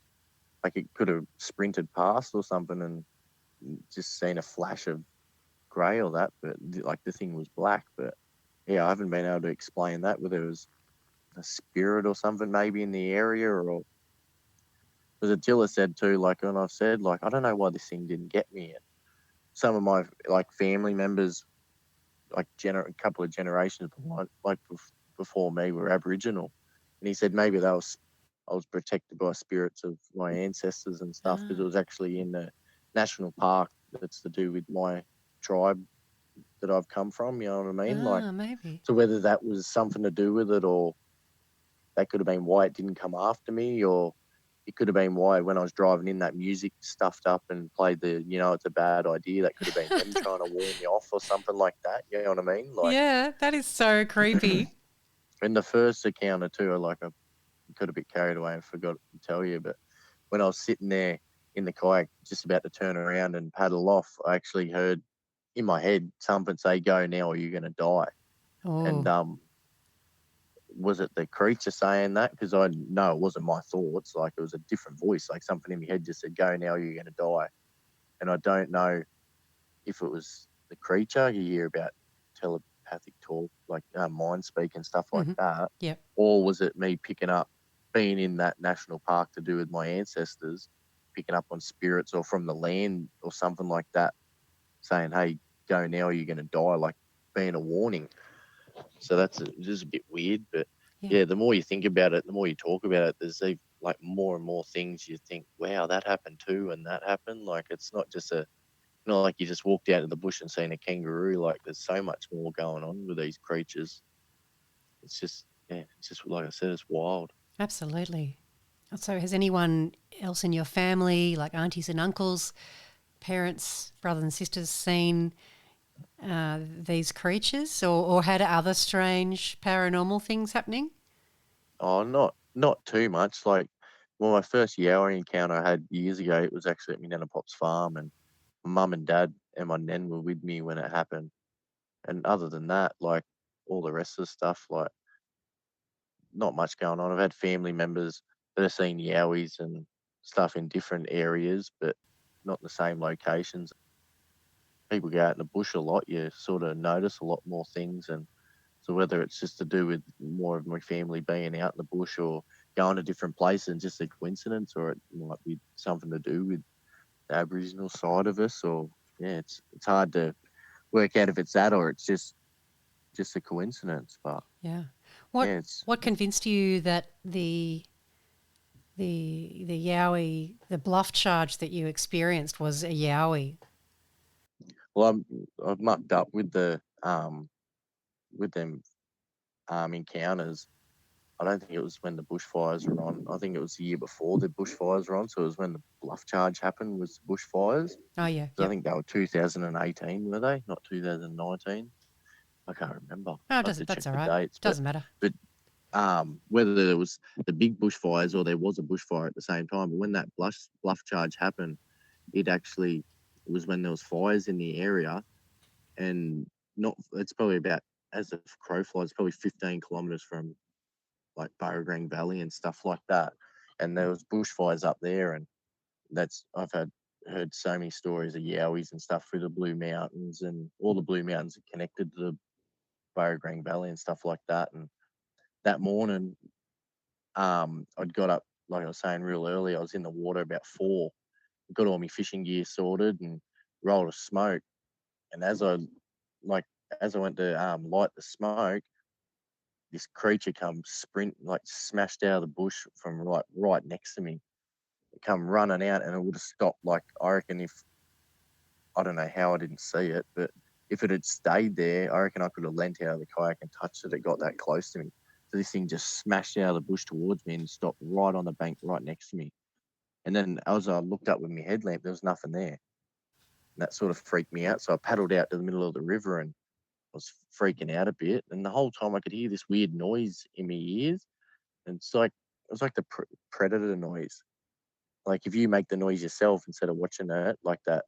like it could have sprinted past or something and just seen a flash of grey or that, but like the thing was black. But yeah, I haven't been able to explain that, whether it was a spirit or something maybe in the area, or as Attila said too, like, and I've said, like, I don't know why this thing didn't get me. And some of my like family members, like a couple of generations before me, were Aboriginal, and he said maybe I was protected by spirits of my ancestors and stuff because it Ah, was actually in the national park that's to do with my tribe that I've come from. You know what I mean? Like, maybe. so whether that was something to do with it, or that could have been why it didn't come after me, or it could have been why when I was driving in that music stuffed up and played the, it's a bad idea. That could have been them trying to warn me off or something like that. You know what I mean? Like Yeah, that is so creepy. in the first encounter too, I got a bit carried away and forgot to tell you, but when I was sitting there in the kayak just about to turn around and paddle off, I actually heard in my head something say, "Go now or you're going to die." And Oh, was it the creature saying that? Because I know it wasn't my thoughts. Like it was a different voice. Like something in my head just said, "Go now, you're going to die." And I don't know if it was the creature. You hear about telepathic talk, like mind speak and stuff like mm-hmm. that, Yep. or was it me picking up, being in that national park to do with my ancestors, picking up on spirits or from the land or something like that, saying, "Hey, go now, or you're going to die," like being a warning. So just a bit weird, but Yeah. yeah, the more you think about it, the more you talk about it, there's like more and more things you think, wow, that happened too, and that happened. Like it's not like you just walked out of the bush and seen a kangaroo. Like there's so much more going on with these creatures. It's just like I said, it's wild. Absolutely. So, has anyone else in your family, like aunties and uncles, parents, brothers and sisters, seen these creatures or had other strange paranormal things happening? Oh, not too much. Like Well, my first Yowie encounter I had years ago, it was actually at my Nana Pop's farm, and my mum and dad and my nan were with me when it happened. And other than that, like all the rest of the stuff, like not much going on. I've had family members that have seen Yowies and stuff in different areas, but not the same locations. People go out in the bush a lot, you sort of notice a lot more things. And so whether it's just to do with more of my family being out in the bush or going to different places and just a coincidence, or it might be something to do with the Aboriginal side of us, or yeah, it's hard to work out if it's that or it's just a coincidence. But Yeah. yeah, What convinced you that the Yowie, the bluff charge that you experienced was a Yowie? well, I've mucked up with them encounters. I don't think it was when the bushfires were on. I think it was the year before the bushfires were on. So it was when the bluff charge happened was the bushfires. Oh yeah, So I yep. think they were 2018, were they? Not 2019. I can't remember. Oh, it I have to doesn't. check That's all the right. dates. Doesn't matter. But whether there was the big bushfires or there was a bushfire at the same time, but when that bluff charge happened, it was when there was fires in the area, and not it's probably about, as the crow flies, probably 15 kilometers from like Parry Valley and stuff like that. And there was bushfires up there, and I've heard so many stories of Yowies and stuff through the Blue Mountains, and all the Blue Mountains are connected to the Parry Valley and stuff like that. And that morning, I'd got up, like I was saying, real early. I was in the water about 4, got all my fishing gear sorted and rolled a smoke. And like as I went to light the smoke, this creature come sprint, like smashed out of the bush from right next to me. It come running out, and it would have stopped. Like I reckon, if I don't know how I didn't see it, but if it had stayed there, I reckon I could have leant out of the kayak and touched it. It got that close to me. So this thing just smashed out of the bush towards me and stopped right on the bank right next to me. And then as I looked up with my headlamp, there was nothing there. And that sort of freaked me out. So I paddled out to the middle of the river and was freaking out a bit. And the whole time I could hear this weird noise in my ears. And it was like the predator noise. Like if you make the noise yourself instead of watching it, like that,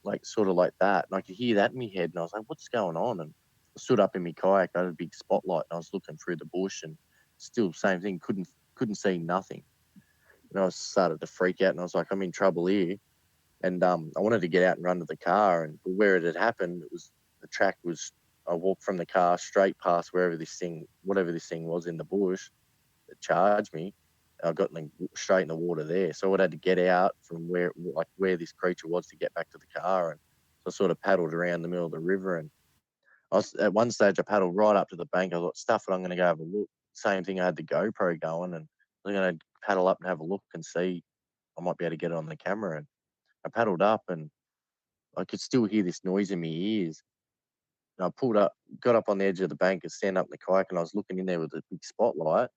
like sort of like that. And I could hear that in my head, and I was like, "What's going on?" And I stood up in my kayak. I had a big spotlight, and I was looking through the bush, and still same thing. Couldn't see nothing. And I started to freak out, and I was like, "I'm in trouble here." And I wanted to get out and run to the car, and where it had happened, it was the track was. I walked from the car straight past whatever this thing was in the bush, that charged me. I got straight in the water there. So I had to get out from where this creature was to get back to the car. And so I sort of paddled around the middle of the river. And at one stage, I paddled right up to the bank. I thought, stuff it, I'm going to go have a look. Same thing, I had the GoPro going, and I'm going to paddle up and have a look and see. I might be able to get it on the camera. And I paddled up, and I could still hear this noise in my ears. And I pulled up, got up on the edge of the bank and stand up in the kayak, and I was looking in there with a big spotlight,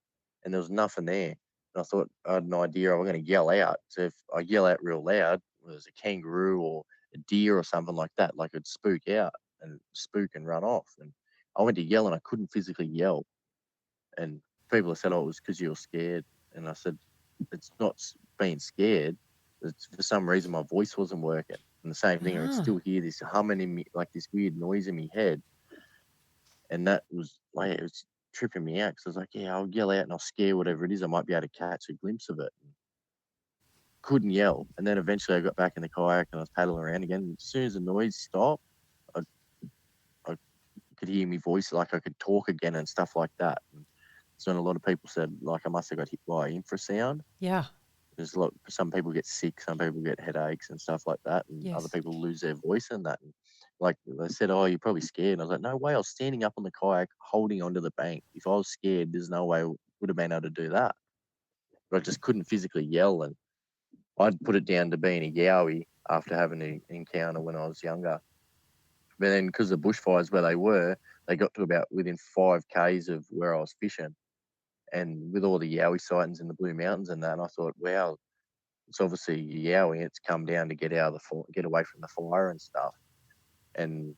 and there was nothing there. And I thought I had an idea I was going to yell out. So if I yell out real loud, whether it was a kangaroo or a deer or something like that, like it'd spook and run off. And I went to yell, and I couldn't physically yell. And people have said, "Oh, it was because you were scared." And I said, "It's not being scared. It's for some reason my voice wasn't working." And the same thing, I could Ah. still hear this humming in me, like this weird noise in my head. And that was like, it was tripping me out, because I was like, yeah, I'll yell out and I'll scare whatever it is. I might be able to catch a glimpse of it. Couldn't yell. And then eventually I got back in the kayak and I was paddling around again. And as soon as the noise stopped, I, I could hear my voice, like I could talk again and stuff like that. And so a lot of people said, like, I must have got hit by infrasound. Yeah. Some people get sick, some people get headaches and stuff like that, and other Yes. people lose their voice and that. And like they said, "Oh, you're probably scared." And I was like, "No way! I was standing up on the kayak, holding onto the bank. If I was scared, there's no way I would have been able to do that." But I just couldn't physically yell, and I'd put it down to being a Yowie after having an encounter when I was younger. But then, because the bushfires where they got to about within 5 k's of where I was fishing, and with all the Yowie sightings in the Blue Mountains and that, and I thought, wow, it's obviously Yowie. It's come down to get away from the fire and stuff. And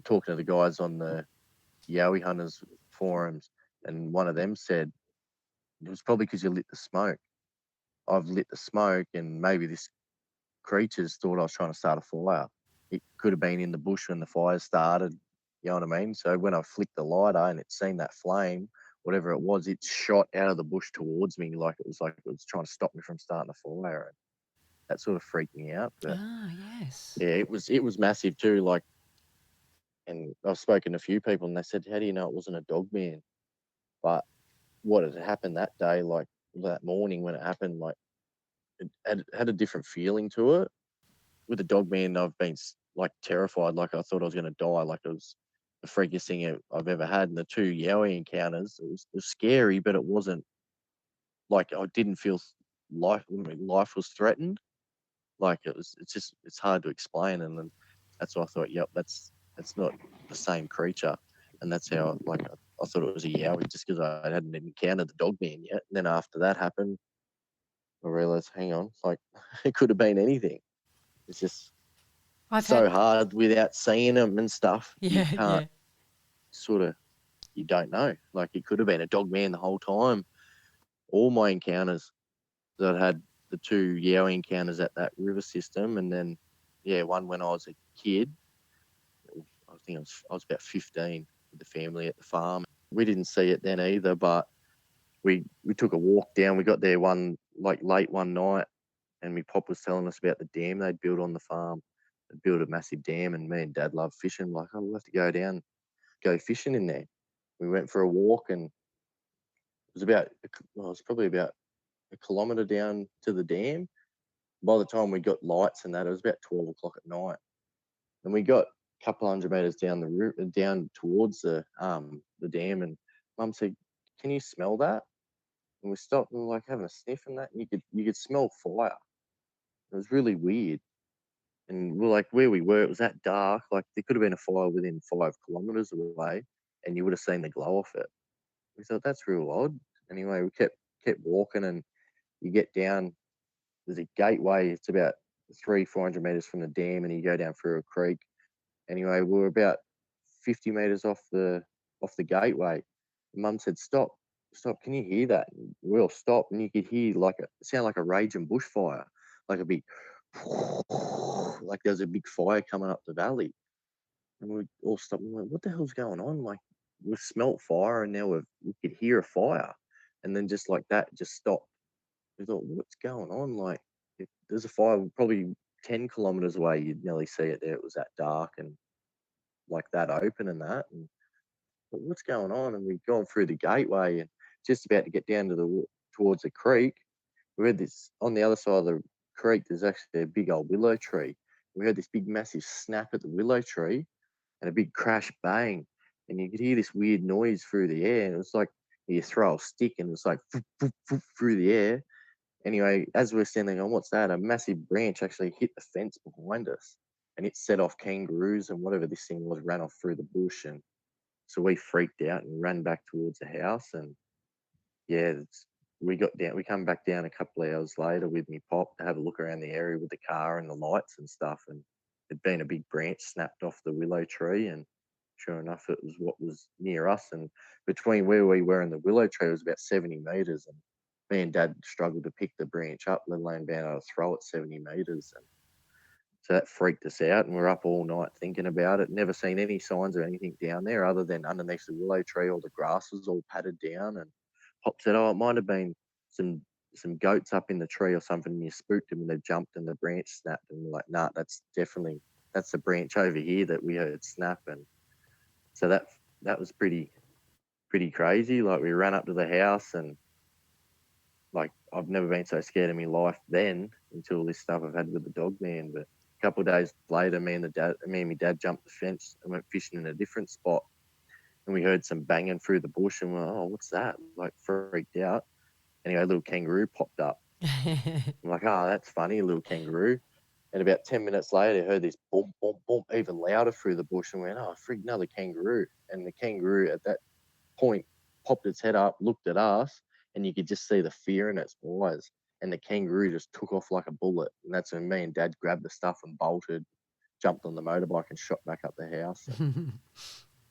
talking to the guys on the Yowie hunters forums, and one of them said it was probably because you lit the smoke. I've lit the smoke, and maybe this creatures thought I was trying to start a fire. It could have been in the bush when the fire started. You know what I mean? So when I flicked the lighter and it seen that flame, whatever it was, it shot out of the bush towards me like it was trying to stop me from starting a fire. And that sort of freaked me out. But yes. yeah, it was massive too. Like, and I've spoken to a few people, and they said, "How do you know it wasn't a dog man?" But what had happened that day, like that morning when it happened, like it had a different feeling to it. With the dog man, I've been like terrified, like I thought I was going to die, like it was the freakiest thing I've ever had. And the two Yowie encounters, it was scary, but it wasn't like I didn't feel life was threatened. Like it's hard to explain. And then that's why I thought, yep, that's not the same creature. And that's how I thought it was a Yowie just because I hadn't encountered the dog man yet. And then after that happened, I realized, hang on, like it could have been anything. It's just I've so had, hard without seeing them and stuff. You yeah, can't you don't know. Like it could have been a dog man the whole time. All my encounters that I had, the two Yowie encounters at that river system, and then one when I was a kid. I think I was about 15 with the family at the farm. We didn't see it then either, but we took a walk down. We got there late one night, and my pop was telling us about the dam they'd built on the farm. They'd built a massive dam, and me and Dad love fishing. Like, oh, we'll have to go fishing in there. We went for a walk, and it was probably about a kilometre down to the dam. By the time we got lights and that, it was about 12 o'clock at night. And we got a couple hundred metres down the route, down towards the dam, and Mum said, "Can you smell that?" And we stopped and we were like having a sniff and that, and you could smell fire. It was really weird. And we're like, where we were, it was that dark. Like there could have been a fire within 5 kilometres away, and you would have seen the glow off it. We thought that's real odd. Anyway, we kept walking, and you get down. There's a gateway. It's about 400 metres from the dam, and you go down through a creek. Anyway, we were about 50 metres off the gateway. Mum said, "Stop! Can you hear that?" And we all stopped, and you could hear sound like a raging bushfire, like a big, like there's a big fire coming up the valley. And we all stopped and went, "What the hell's going on?" Like we've smelt fire, and now we could hear a fire, and then just like that, just stopped. We thought, "What's going on?" Like if there's a fire probably 10 kilometres away, you'd nearly see it there. It was that dark and like that open and that. And but what's going on? And we'd gone through the gateway and just about to get down to towards the creek. We heard this on the other side of the creek. There's actually a big old willow tree. We heard this big massive snap at the willow tree and a big crash bang, and you could hear this weird noise through the air. And it was like you throw a stick and it was like through the air. Anyway, as we're standing on, what's that? A massive branch actually hit the fence behind us, and it set off kangaroos and whatever this thing was ran off through the bush. And so we freaked out and ran back towards the house. And yeah, we come back down a couple of hours later with me pop to have a look around the area with the car and the lights and stuff. And it'd been a big branch snapped off the willow tree. And sure enough, it was what was near us. And between where we were and the willow tree was about 70 metres. And me and Dad struggled to pick the branch up, let alone being able to throw it 70 metres. And so that freaked us out, and we're up all night thinking about it. Never seen any signs of anything down there other than underneath the willow tree, all the grass was all padded down. And Pop said, "Oh, it might have been some goats up in the tree or something, and you spooked them and they jumped and the branch snapped." And we're like, "Nah, that's the branch over here that we heard snap." And so that was pretty crazy. Like we ran up to the house, and like I've never been so scared in my life then until this stuff I've had with the dog man. But a couple of days later, me and my dad jumped the fence and went fishing in a different spot, and we heard some banging through the bush, and we're like, "Oh, what's that?" Like freaked out. Anyway, a little kangaroo popped up. I'm like, "Oh, that's funny, a little kangaroo." And about 10 minutes later, I heard this boom, boom, boom, even louder through the bush, and went, "Oh, freak, another kangaroo." And the kangaroo at that point popped its head up, looked at us, and you could just see the fear in its eyes. And the kangaroo just took off like a bullet. And that's when me and Dad grabbed the stuff and bolted, jumped on the motorbike and shot back up the house. And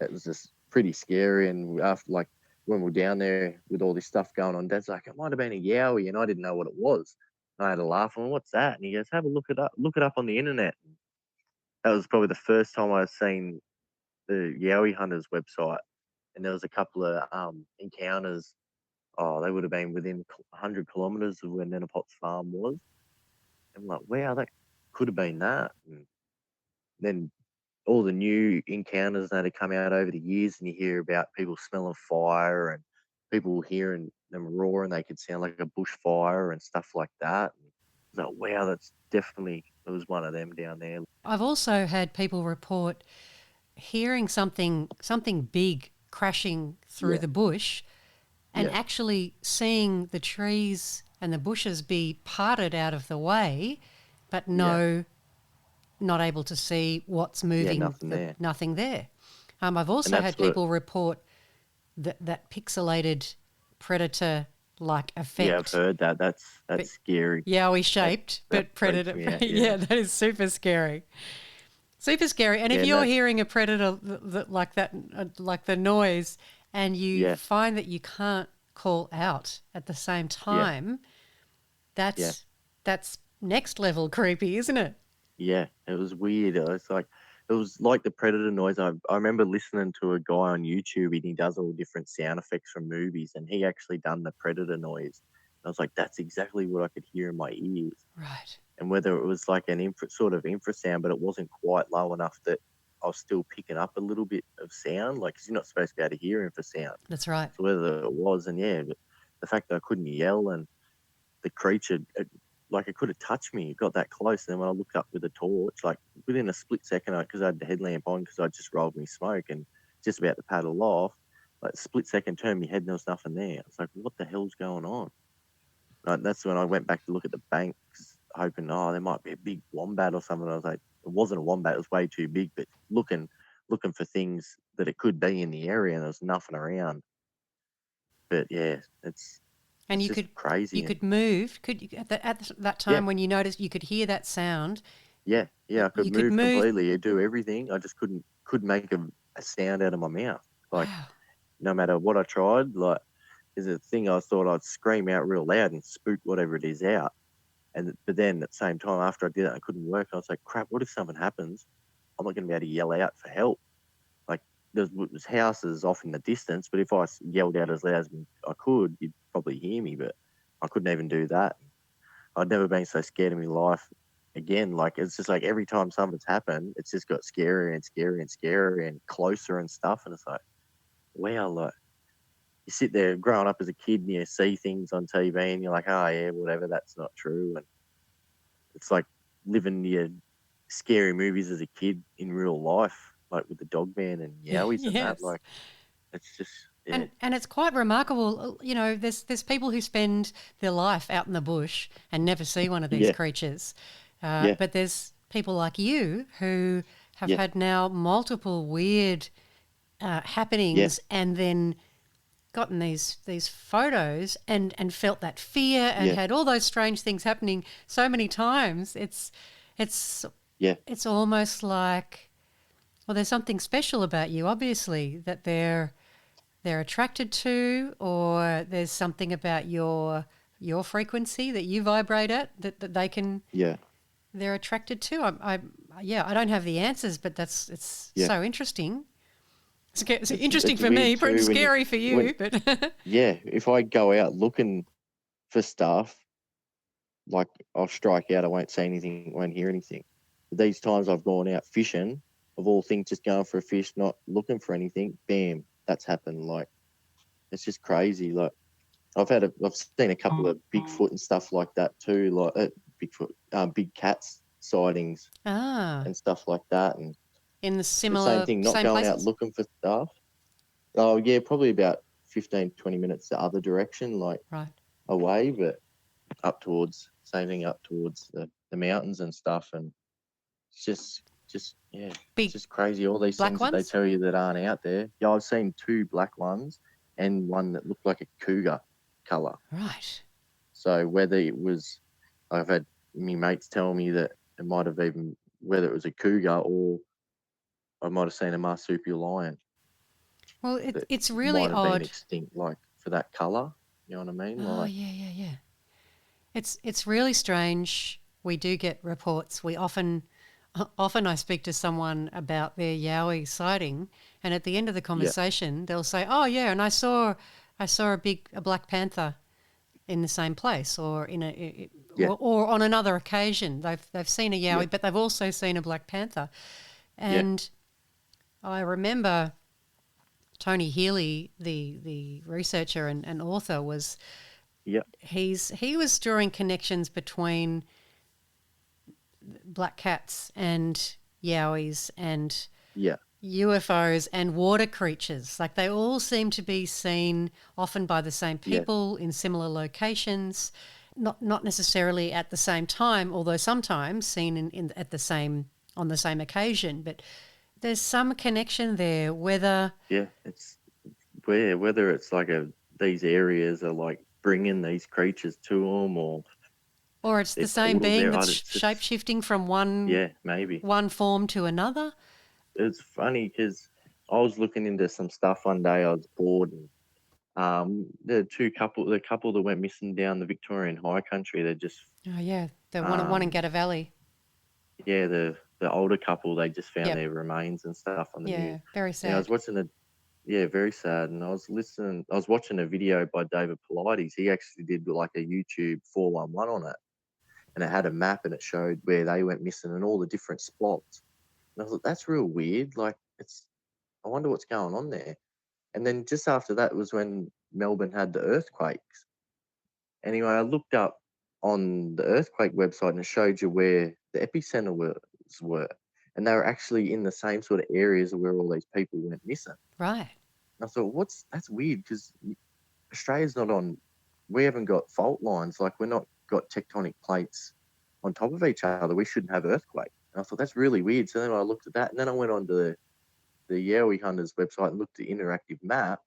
it was just pretty scary. And after, like, when we were down there with all this stuff going on, Dad's like, "It might have been a Yowie," and I didn't know what it was. And I had a laugh. I went, what's that? And he goes, have a look it up on the internet. That was probably the first time I seen the Yowie Hunters website. And there was a couple of encounters. Oh, they would have been within 100 kilometres of where Nenapot's farm was. And I'm like, wow, that could have been that. And then all the new encounters that had come out over the years, and you hear about people smelling fire and people hearing them roar, and they could sound like a bushfire and stuff like that. And I was like, wow, that's definitely, it was one of them down there. I've also had people report hearing something big crashing through Yeah. the bush and Yeah. actually seeing the trees and the bushes be parted out of the way, but not able to see what's moving. Nothing there. Nothing there. I've also that's had people report that pixelated predator-like effect. Yeah, I've heard that. That's scary. Yowie shaped, that but predator. freaks me out, Yeah, that is super scary. Super scary. And if you're hearing a predator like that, like the noise, and you find that you can't call out at the same time, that's next level creepy, isn't it? Yeah, it was weird. It was like the predator noise. I remember listening to a guy on YouTube, and he does all different sound effects from movies, and he actually done the predator noise. I was like, that's exactly what I could hear in my ears. Right. And whether it was like an sort of infrasound, but it wasn't quite low enough that I was still picking up a little bit of sound, like, 'cause you're not supposed to be able to hear infrasound. That's right. So whether it was, and but the fact that I couldn't yell, and the creature, like, it could have touched me. It got that close. And then when I looked up with a torch, like within a split second, because I had the headlamp on, because I just rolled me smoke and just about to paddle off, like split second, turned my head and there was nothing there. I was like, what the hell's going on? That's when I went back to look at the banks, hoping, there might be a big wombat or something. I was like, it wasn't a wombat. It was way too big, but looking for things that it could be in the area, and there was nothing around. But yeah, it's you just crazy. You could move. Could you at that time when you noticed you could hear that sound? Yeah, I could move completely. I do everything. I just couldn't make a sound out of my mouth. Like, wow. No matter what I tried, like, there's a thing I thought I'd scream out real loud and spook whatever it is out. But then at the same time, after I did it, I couldn't work. I was like, crap, what if something happens? I'm not going to be able to yell out for help. Like, there's houses off in the distance, but if I yelled out as loud as I could, you'd probably hear me, but I couldn't even do that. I'd never been so scared in my life again. Like, it's just like every time something's happened, it's just got scarier and scarier and scarier and closer and stuff. And it's like, wow, like, you sit there growing up as a kid and you see things on TV and you're like, oh yeah, whatever, that's not true. And it's like living your scary movies as a kid in real life, like with the Dogman and Yowies and that. Like, it's just, and it's quite remarkable. You know, there's people who spend their life out in the bush and never see one of these creatures. But there's people like you who have had now multiple weird happenings and then gotten these photos and felt that fear and had all those strange things happening so many times. It's almost like, well, there's something special about you, obviously, that they're attracted to, or there's something about your frequency that you vibrate at that they can they're attracted to. I don't have the answers, but it's so interesting. It's interesting for me, but scary for you. But if I go out looking for stuff, like, I'll strike out. I won't say anything, won't hear anything. But these times I've gone out fishing, of all things, just going for a fish, not looking for anything, bam, that's happened. Like, it's just crazy. Like, I've seen a couple of Bigfoot and stuff like that too, like big cats sightings and stuff like that. And in the similar same thing, not going places? out looking for stuff. Oh yeah, probably about 15, 20 minutes the other direction, like away, but up towards the mountains and stuff. And it's just it's just crazy. All these things that they tell you that aren't out there. Yeah, I've seen 2 black ones and one that looked like a cougar colour. Right. So whether it was, I've had my mates tell me that it might have even, whether it was a cougar or I might have seen a marsupial lion. Well, it's really might have odd. been extinct, like, for that colour. You know what I mean? Oh, yeah. It's really strange. We do get reports. We often I speak to someone about their Yowie sighting, and at the end of the Yeah, conversation, they'll say, "Oh yeah, and I saw a black panther in the same place, or yeah, or on another occasion. They've seen a yeah, Yowie, but they've also seen a black panther." yeah, And I remember Tony Healy, the researcher and author, yeah, he was drawing connections between black cats and Yowies and yeah, UFOs and water creatures. Like they all seem to be seen often by the same yeah, people in similar locations, not necessarily at the same time, although sometimes seen in at the same on the same occasion. But there's some connection there, whether yeah. It's whether it's like these areas are like bringing these creatures to them, or or it's the they're same portals being there. that's It's shape just, shifting from yeah, maybe. one form to another. It's funny because I was looking into some stuff one day. I was bored, and the couple that went missing down the Victorian High Country. They just Oh yeah, the one in um Gatta Valley. yeah, the older couple, they just found Yep. their remains and stuff on the news. Yeah, very And I was sad. watching yeah, very sad. And I was watching a video by David Paulides. He actually did like a YouTube 411 on it, and it had a map and it showed where they went missing and all the different spots. And I thought that's real weird. Like I wonder what's going on there. And then just after that was when Melbourne had the earthquakes. Anyway, I looked up on the earthquake website and it showed you where the epicenter were. And they were actually in the same sort of areas where all these people went missing. Right. And I thought, that's weird because Australia's not on, we haven't got fault lines. Like we're not got tectonic plates on top of each other. We shouldn't have earthquake. And I thought that's really weird. So then I looked at that and then I went on to the Yowie Hunters website and looked at the interactive map.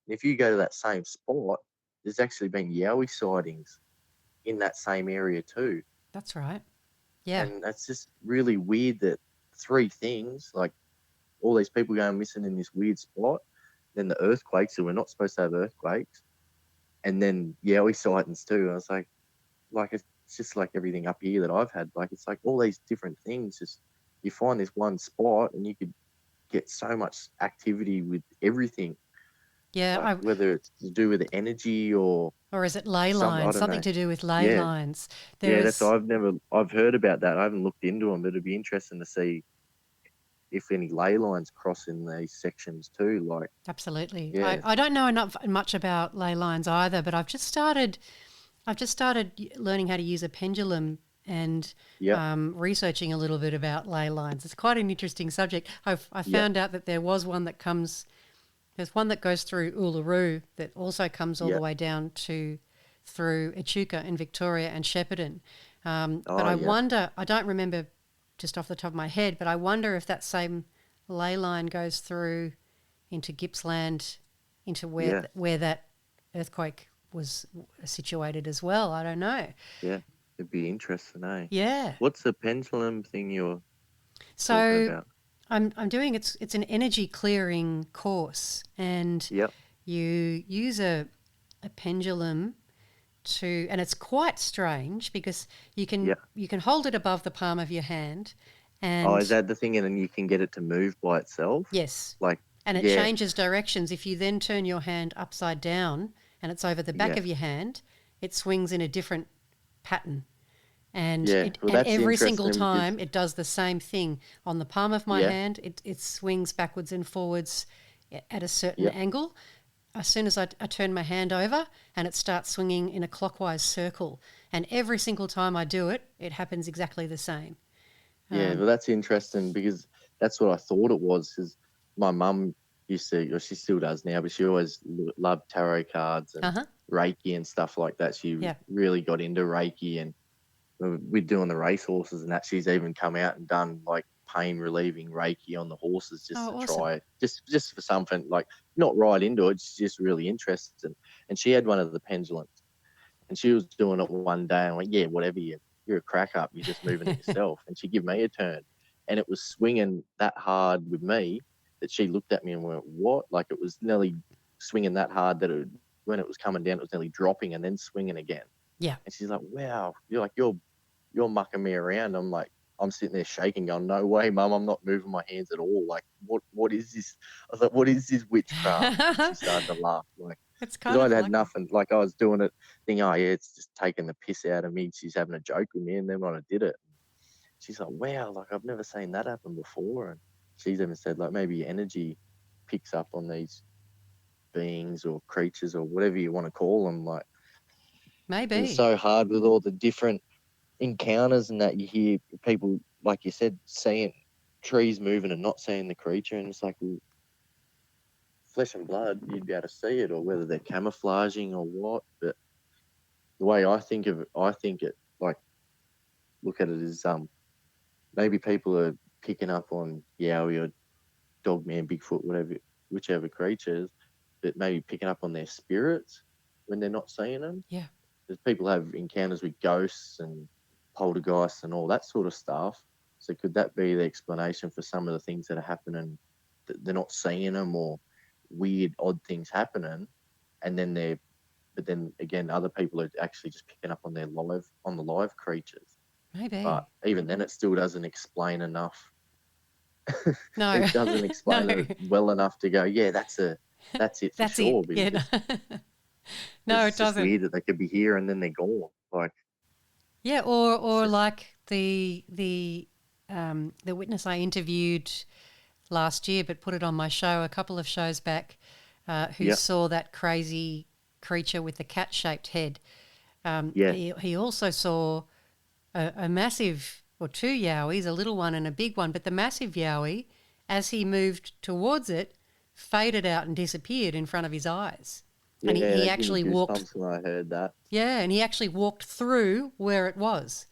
And if you go to that same spot, there's actually been Yowie sightings in that same area too. That's right. Yeah. And that's just really weird that three things, like all these people going missing in this weird spot, then the earthquakes, so we're not supposed to have earthquakes, and then Yowie sightings too. And I was like it's just like everything up here that I've had. Like it's like all these different things. Just you find this one spot and you could get so much activity with everything. Yeah. Like whether it's to do with the energy or Or is it ley something, I lines? don't Something know. to do with ley Yeah, lines. There yeah. That's was, I've heard about that. I haven't looked into them, but it'd be interesting to see if any ley lines cross in these sections too. Like, absolutely. yeah, I don't know enough much about ley lines either, but I've just started learning how to use a pendulum and yep, researching a little bit about ley lines. It's quite an interesting subject. I yep, found out that there's one that goes through Uluru that also comes all the yep. way down to through Echuca in Victoria and Shepparton. But Oh, I yeah, wonder, I don't remember just off the top of my head, but I wonder if that same ley line goes through into Gippsland, into yeah, where that earthquake was situated as well. I don't know. yeah. It'd be interesting, eh? Yeah. What's the pendulum thing you're talking So about? I'm doing it's an energy clearing course, and Yep, you use a pendulum to, and it's quite strange because yep. you can hold it above the palm of your hand, Oh, is and that the thing? And then you can get it to move by itself? yes, Like, and it yeah, changes directions. If you then turn your hand upside down and it's over the back yeah, of your hand, it swings in a different pattern. And yeah. Well, and that's every single interesting because, time it does the same thing. On the palm of my yeah, hand, it swings backwards and forwards at a certain yep, angle. As soon as I turn my hand over, and it starts swinging in a clockwise circle. And every single time I do it, it happens exactly the same. yeah. Well, that's interesting because that's what I thought it was. Because my mum used to, or she still does now, but she always loved tarot cards and Uh-huh. Reiki and stuff like that. She Yeah. really got into Reiki, and we're doing the race horses and that. She's even come out and done like pain relieving Reiki on the horses just Oh, to awesome. try it, just for something, like not right into it. She's just really interested. And she had one of the pendulums, and she was doing it one day. And I'm like, yeah, whatever, you're a crack up. You're just moving it yourself. And she gave me a turn, and it was swinging that hard with me that she looked at me and went, "What?" Like it was nearly swinging that hard that when it was coming down, it was nearly dropping and then swinging again. Yeah. And she's like, wow, you're mucking me around. I'm sitting there shaking, going, no way, Mum, I'm not moving my hands at all. Like, what is this? I was like, what is this witchcraft? And she started to laugh, like, It's because kind of I'd had like, nothing. Like, I was doing it, thinking, oh yeah, it's just taking the piss out of me. She's having a joke with me, and then when I did it, she's like, wow, like I've never seen that happen before. And she's even said, like, maybe energy picks up on these beings or creatures or whatever you want to call them. Like, it's maybe. so hard with all the different encounters and that you hear people, like you said, seeing trees moving and not seeing the creature. And it's like, well, flesh and blood, you'd be able to see it, or whether they're camouflaging or what. But the way I think of it, like, look at it as maybe people are picking up on Yowie or Dogman, Bigfoot, whatever, whichever creatures, but maybe picking up on their spirits when they're not seeing them. Yeah. Because people have encounters with ghosts and poltergeists and all that sort of stuff. So could that be the explanation for some of the things that are happening that they're not seeing them, or weird, odd things happening, and then but then again, other people are actually just picking up on the live creatures. But Maybe. even then, it still doesn't explain enough. No. It doesn't No. explain it well enough to go, yeah, that's it for That's sure. it. Yeah. Because No, it it's just doesn't. weird that they could be here and then they're gone. Like, Yeah, it's or just, like the witness I interviewed last year, but put it on my show a couple of shows back, who yeah, saw that crazy creature with the cat-shaped head. yeah, He also saw a massive, or two yowies, a little one and a big one, but the massive yowie, as he moved towards it, faded out and disappeared in front of his eyes. And yeah. he That gave me actually walked, goosebumps when I heard that. yeah, and he actually walked through where it was.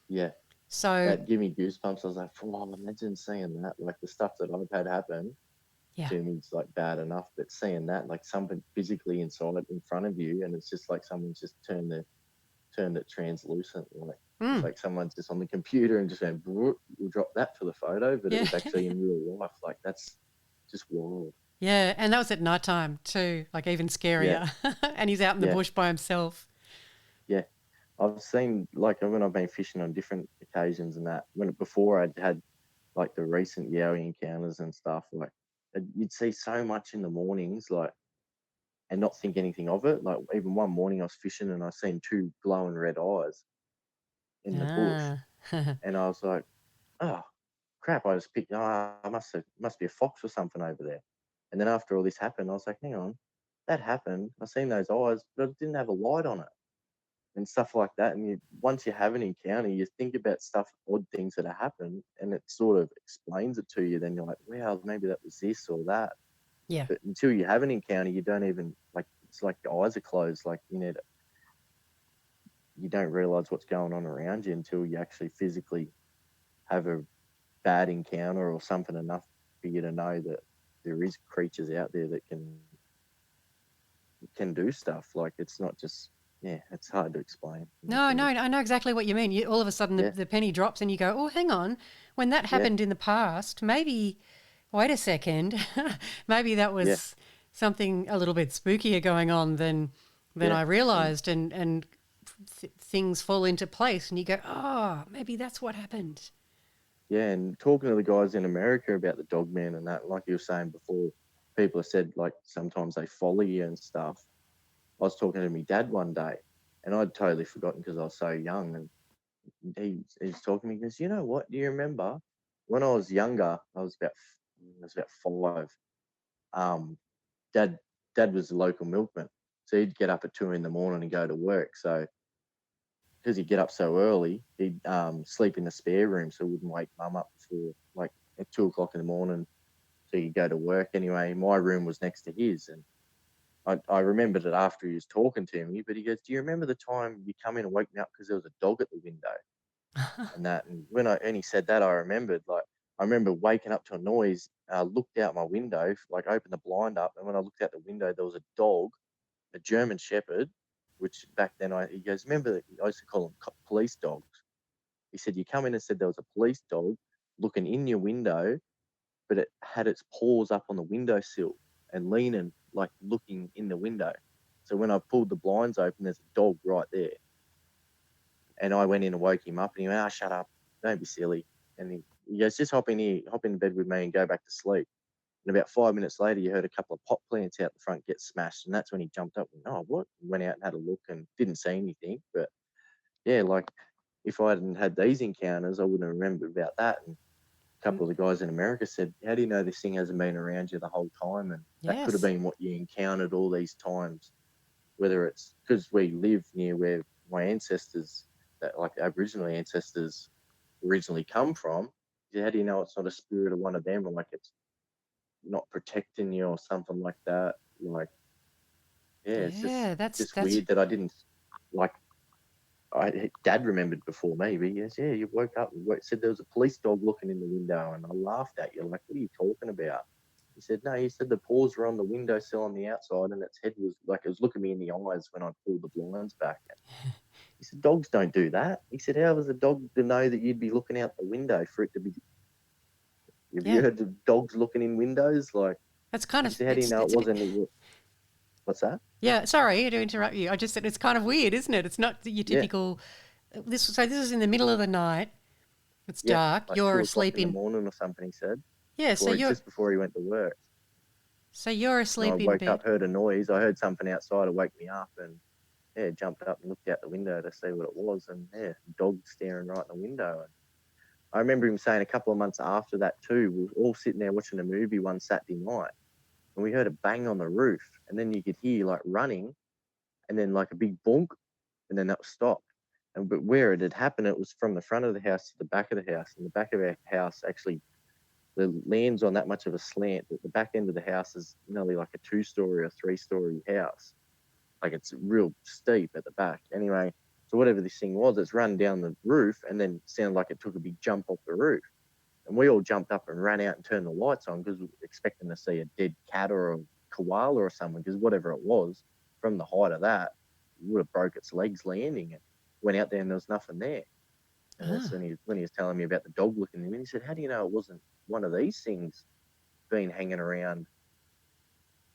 Yeah, So, that gave me goosebumps. I was like, wow, imagine seeing that. Like, the stuff that I've had happen yeah, to me is like bad enough, but seeing that, like, something physically inside in front of you, and it's just like someone's just turned it translucent. Like, it's mm, like someone's just on the computer and just went, we'll drop that for the photo, but it yeah, was actually in real life. Like, that's just wild. yeah. And that was at nighttime too, like even Yeah, scarier. And he's out in the yeah, bush by himself. yeah. I've seen, like, when I've been fishing on different occasions and that, before I'd had like the recent Yowie encounters and stuff, like, you'd see so much in the mornings, like, and not think anything of it. Like, even one morning I was fishing and I seen two glowing red eyes in the bush, Ah, and I was like, oh crap! I just picked. Ah, I must be a fox or something over there. And then after all this happened, I was like, hang on, that happened. I seen those eyes, but it didn't have a light on it and stuff like that. And once you have an encounter, you think about stuff, odd things that have happened, and it sort of explains it to you. Then you're like, wow, maybe that was this or that. yeah. But until you have an encounter, you don't even, like, it's like your eyes are closed. Like, you don't realize what's going on around you until you actually physically have a bad encounter or something enough for you to know that there is creatures out there that can do stuff. Like, it's not just, yeah, it's hard to explain. No, no, I know exactly what you mean. All of a sudden Yeah, the penny drops and you go, oh, hang on. When that yeah, happened in the past, maybe, wait a second, maybe that yeah, was something a little bit spookier going on than yeah. I And realised, and things fall into place and you go, oh, maybe that's what happened. yeah, and talking to the guys in America about the Dogman and that, like you were saying before, people have said, like, sometimes they follow you and stuff. I was talking to my dad one day, and I'd totally forgotten because I was so young. And he's talking to me. He goes, "You know what? Do you remember when I was younger? I was about 5. Um, dad dad was a local milkman, so he'd get up at 2 in the morning and go to work. So because he'd get up so early, he'd sleep in the spare room, so he wouldn't wake mum up before, like, at 2 o'clock in the morning. So he'd go to work anyway. My room was next to his, and I remembered it after he was talking to me. But he goes, "Do you remember the time you come in and woke me up because there was a dog at the window?" And that, and he said that, I remembered, like, I remember waking up to a noise. Looked out my window, like, opened the blind up, and when I looked out the window, there was a dog, a German Shepherd, which back then, he goes, remember, I used to call them police dogs. He said, you come in and said there was a police dog looking in your window, but it had its paws up on the windowsill and leaning, like, looking in the window. So when I pulled the blinds open, there's a dog right there. And I went in and woke him up, and he went, shut up, don't be silly. And he goes, just hop in bed with me and go back to sleep. And about 5 minutes later, you heard a couple of pot plants out the front get smashed. And that's when he jumped up and went, oh, what? And went out and had a look and didn't see anything. But yeah, like if I hadn't had these encounters, I wouldn't have remembered about that. And a couple of the guys in America said, how do you know this thing hasn't been around you the whole time? And that could have been what you encountered all these times, whether it's because we live near where my ancestors, that like Aboriginal ancestors originally come from. How do you know it's not a spirit of one of them, or like it's not protecting you or something like that? Like, yeah, it's just weird that I didn't, like, Dad remembered before me, but he goes, yeah, you woke up and said there was a police dog looking in the window, and I laughed at you, like, what are you talking about? He said, no, he said the paws were on the windowsill on the outside, and its head was like, it was looking me in the eyes when I pulled the blinds back. He said, dogs don't do that. He said, how was a dog to know that you'd be looking out the window for it to be? Have you heard of dogs looking in windows? Like, that's kind of. Said, how do you know it wasn't? What's that? Yeah, sorry to interrupt you. I just said it's kind of weird, isn't it? It's not your typical. Yeah. This is in the middle of the night. It's dark. Like you're asleep in the morning or something. He said. Yeah, so you're just before he went to work. So you're asleep in bed. I woke up, heard a noise. I heard something outside. It woke me up, and jumped up and looked out the window to see what it was, and dog staring right in the window. And I remember him saying a couple of months after that too, we were all sitting there watching a movie one Saturday night, and we heard a bang on the roof, and then you could hear like running, and then like a big bonk, and then that was stopped. But where it had happened, it was from the front of the house to the back of the house, and the back of our house actually, the land's on that much of a slant that the back end of the house is nearly like a 2-story or 3-story house. Like it's real steep at the back. Anyway, so whatever this thing was, it's run down the roof and then sounded like it took a big jump off the roof. And we all jumped up and ran out and turned the lights on because we were expecting to see a dead cat or a koala or something, because whatever it was, from the height of that, it would have broke its legs landing. And went out there and there was nothing there. And that's when he was telling me about the dog looking at him. And he said, how do you know it wasn't one of these things been hanging around?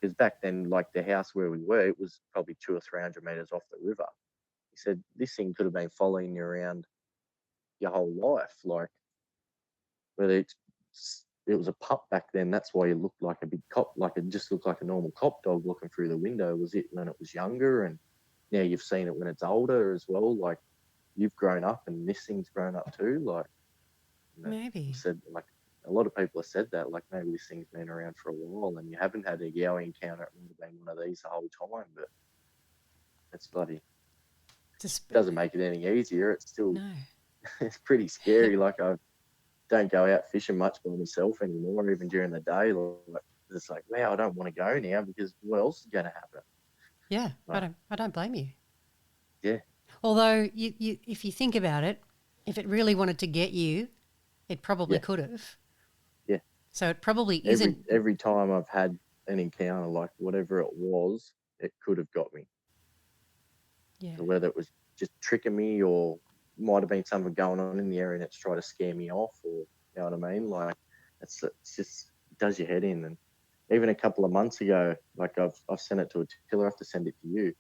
Because back then, like the house where we were, it was probably 200 or 300 meters off the river. He said, this thing could have been following you around your whole life. Like, whether it was a pup back then, that's why it looked like a big cop, like it just looked like a normal cop dog looking through the window. Was it when it was younger? And now you've seen it when it's older as well. Like, you've grown up and this thing's grown up too. Like, maybe. Said, like, a lot of people have said that, like, maybe this thing's been around for a while and you haven't had a Yowie encounter. It would have been one of these the whole time, but it's bloody. Doesn't make it any easier. It's still, it's pretty scary. Like, I don't go out fishing much by myself anymore, even during the day. Like, it's like, wow, I don't want to go now because what else is going to happen? Yeah, like, I don't blame you. Yeah. Although, you, if you think about it, if it really wanted to get you, it probably could have. Yeah. So it probably isn't. Every time I've had an encounter, like whatever it was, it could have got me. Yeah. So whether it was just tricking me or might have been something going on in the area and it's trying to scare me off, or, you know what I mean? Like, it's just, it does your head in. And even a couple of months ago, like I've sent it to a tiller, I have to send it to you.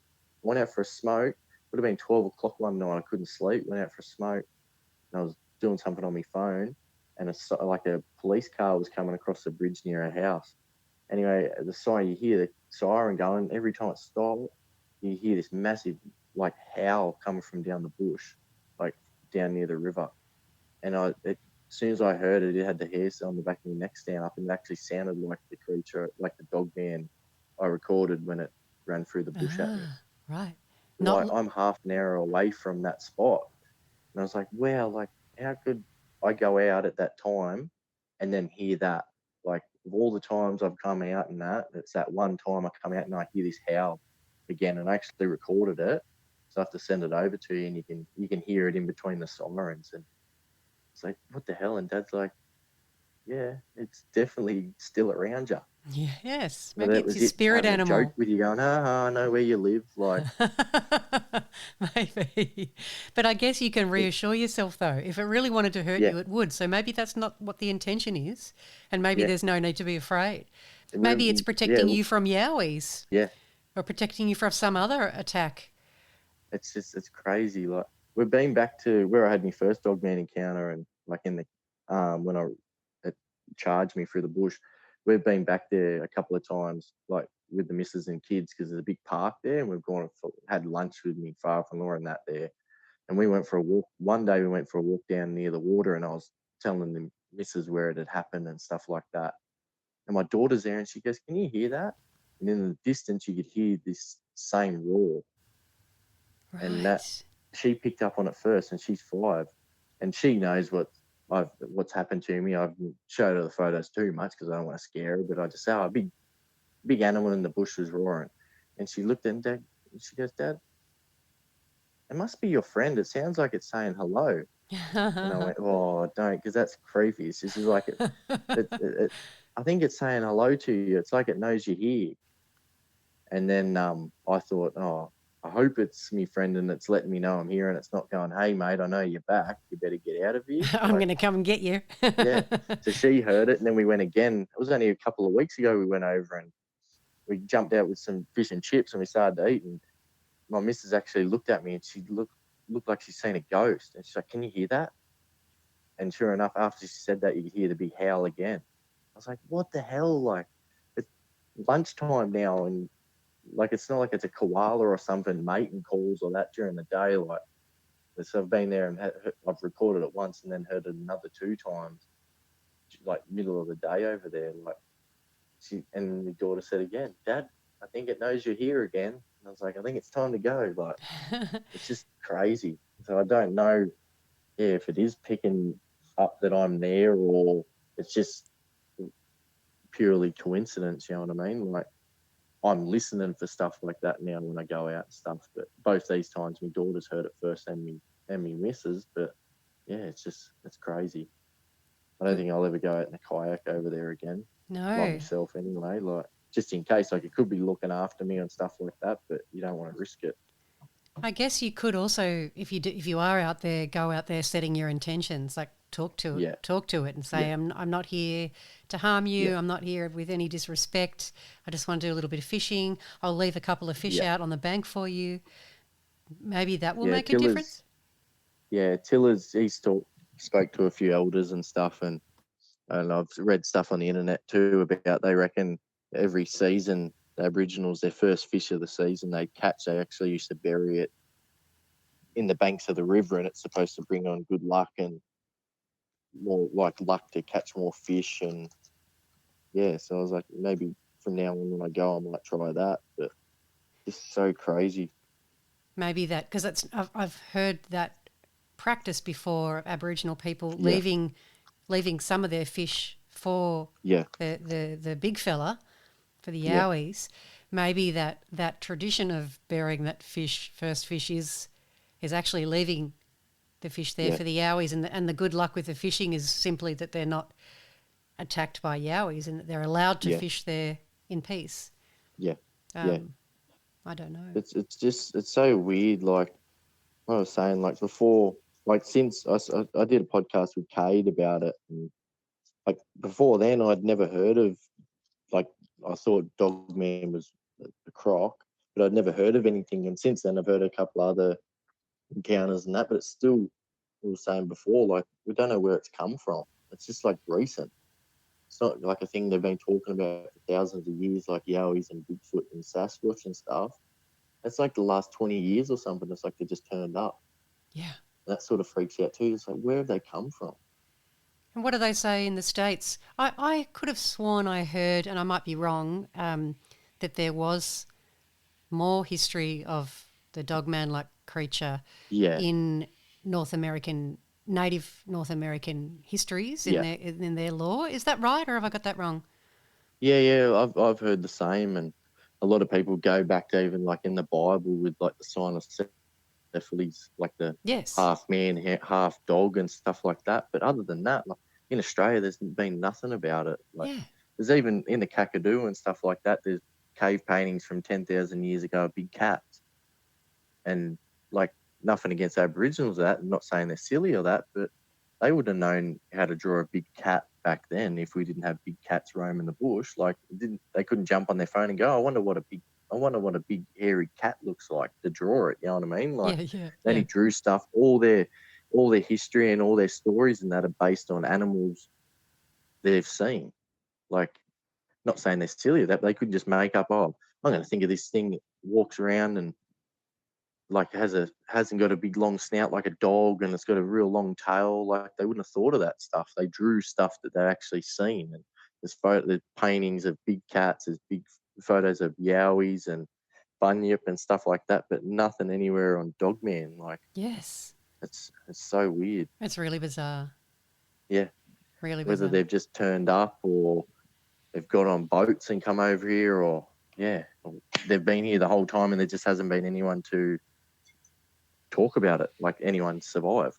Went out for a smoke. Would have been 12 o'clock one night. I couldn't sleep. Went out for a smoke. And I was doing something on my phone, and like a police car was coming across the bridge near our house. Anyway, the siren, you hear the siren going. Every time it stopped, you hear this massive like howl coming from down the bush, like down near the river. And as soon as I heard it, it had the hairs on the back of my neck stand up, and it actually sounded like the creature, like the Dogman I recorded when it ran through the bush at me. Right. I'm half an hour away from that spot. And I was like, wow, like, how could I go out at that time and then hear that? Like, of all the times I've come out and it's that one time I come out and I hear this howl again, and I actually recorded it. So I have to send it over to you, and you can hear it in between the sirens. And it's like, what the hell? And Dad's like, yeah, it's definitely still around you. Yes, maybe it's your spirit animal. Joke with you going, I know where you live, like. Maybe, but I guess you can reassure yourself though. If it really wanted to hurt you, it would. So maybe that's not what the intention is, and maybe there's no need to be afraid. Maybe it's protecting you from Yowies, or protecting you from some other attack. It's crazy. Like we've been back to where I had my first Dogman encounter, and like in the when it charged me through the bush. We've been back there a couple of times, like with the missus and kids, because there's a big park there, and we've had lunch with me father-in-law and that there. And we went for a walk. One day we went for a walk down near the water, and I was telling the missus where it had happened and stuff like that. And my daughter's there, and she goes, "Can you hear that?" And in the distance, you could hear this same roar, and that Right. she picked up on it first, and she's 5, and she knows what's happened to me. I've showed her the photos too much because I don't want to scare her, but I just say, "Oh, a big animal in the bush was roaring," and she looked at Dad, and she goes, "Dad, it must be your friend. It sounds like it's saying hello." And I went, "Oh, don't, because that's creepy." She's like, I think it's saying hello to you. It's like it knows you're here. And then I thought, oh, I hope it's me friend and it's letting me know I'm here, and it's not going, "Hey, mate, I know you're back. You better get out of here." I'm going to come and get you. Yeah. So she heard it, and then we went again. It was only a couple of weeks ago we went over, and we jumped out with some fish and chips, and we started to eat. And my missus actually looked at me, and she looked like she's seen a ghost. And she's like, "Can you hear that?" And sure enough, after she said that, you could hear the big howl again. I was like, "What the hell?" Like, it's lunchtime now, and like it's not like it's a koala or something mating calls or that during the day. Like, so I've been there and I've recorded it once, and then heard it another 2 times, like middle of the day over there. Like, and my daughter said again, "Dad, I think it knows you're here again." And I was like, "I think it's time to go." Like, it's just crazy. So I don't know, if it is picking up that I'm there, or it's just purely coincidence. You know what I mean? Like, I'm listening for stuff like that now when I go out and stuff. But both these times, my daughter's heard it first, and me missus. But yeah, it's crazy. I don't think I'll ever go out in a kayak over there again. By No. myself anyway. Like, just in case, like, it could be looking after me and stuff like that. But you don't want to risk it. I guess you could also, if you are out there, go out there setting your intentions, like talk to Yeah, it and say, yeah, I'm not here to harm yeah, you. I'm not here with any disrespect. I just want to do a little bit of fishing. I'll leave a couple of fish yeah, out on the bank for you. Maybe that will yeah. make a difference. Tiller's spoke to a few elders and stuff, and I've read stuff on the internet too about, they reckon every season the Aboriginals, their first fish of the season they catch, they actually used to bury it in the banks of the river, and it's supposed to bring on good luck and more like luck to catch more fish. And yeah, so I was like, maybe from now on when I go, I might try that. But it's so crazy. Maybe that, because I've heard that practice before, Aboriginal people Yeah, leaving some of their fish for yeah, the big fella, for the yeah, yowies. Maybe that tradition of burying that first fish is actually leaving the fish there yeah, for the yowies, and the good luck with the fishing is simply that they're not attacked by yowies and that they're allowed to yeah, fish there in peace. yeah, yeah. Um, I don't know. It's so weird. Like what I was saying, like before, like since I did a podcast with Cade about it, and like before then, I'd never heard of, like, I thought Dogman was a croc, but I'd never heard of anything. And since then, I've heard a couple other encounters and that, but it's still, we were saying before, like we don't know where it's come from. It's just like recent. It's not like a thing they've been talking about for thousands of years, like Yowies and Bigfoot and Sasquatch and stuff. It's like the last 20 years or something. It's like they just turned up. Yeah. That sort of freaks you out too. It's like, where have they come from? And what do they say in the States? I could have sworn I heard, and I might be wrong, that there was more history of the dogman like creature Yeah, in native North American histories yeah, in their lore. Is that right, or have I got that wrong? yeah. I've heard the same, and a lot of people go back to even like in the Bible with like the sign of Cephalus, like the Yes. half man, half dog, and stuff like that. But other than that, like in Australia, there's been nothing about it. Like, Yeah. there's even in the Kakadu and stuff like that. There's cave paintings from 10,000 years ago of big cats, and like nothing against Aboriginals or that. I'm not saying they're silly or that, but they would have known how to draw a big cat back then if we didn't have big cats roaming the bush. Like, they couldn't jump on their phone and go, "I wonder what a big I wonder what a big hairy cat looks like to draw it. You know what I mean? Like, Yeah. then he drew stuff. All their history and all their stories and that are based on animals they've seen. Like, not saying they're silly, that they could just make up. Oh, I'm going to think of this thing that walks around and like hasn't got a big long snout like a dog, and it's got a real long tail. Like, they wouldn't have thought of that stuff. They drew stuff that they'd actually seen, and there's paintings of big cats, there's big photos of yowies and bunyip and stuff like that, but nothing anywhere on Dogman. Like, Yes. it's so weird. It's really bizarre. Yeah, Really whether bizarre. they've just turned up or they've got on boats and come over here, or they've been here the whole time and there just hasn't been anyone to talk about it, like anyone survived.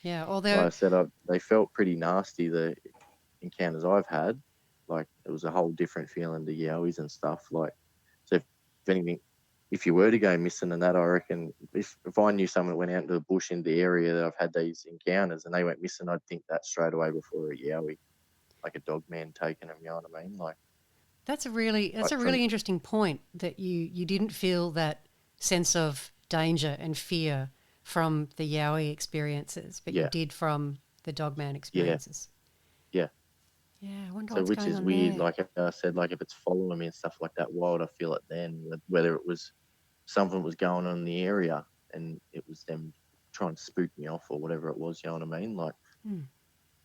Yeah, Like although I said, they felt pretty nasty, the encounters I've had. Like, it was a whole different feeling to yowies and stuff. Like, so if anything, if you were to go missing and that, I reckon if I knew someone that went out into the bush in the area that I've had these encounters and they went missing, I'd think that straight away before a yowie, like a dog man taking them. You know what I mean? Like, that's a really from interesting point, that you didn't feel that sense of danger and fear from the Yowie experiences, but you did from the Dogman experiences. yeah. Yeah, I wonder So what's which going is on weird. there. Like I said, like if it's following me and stuff like that, why would I feel it then? Whether it was something was going on in the area and it was them trying to spook me off or whatever it was. You know what I mean? Like,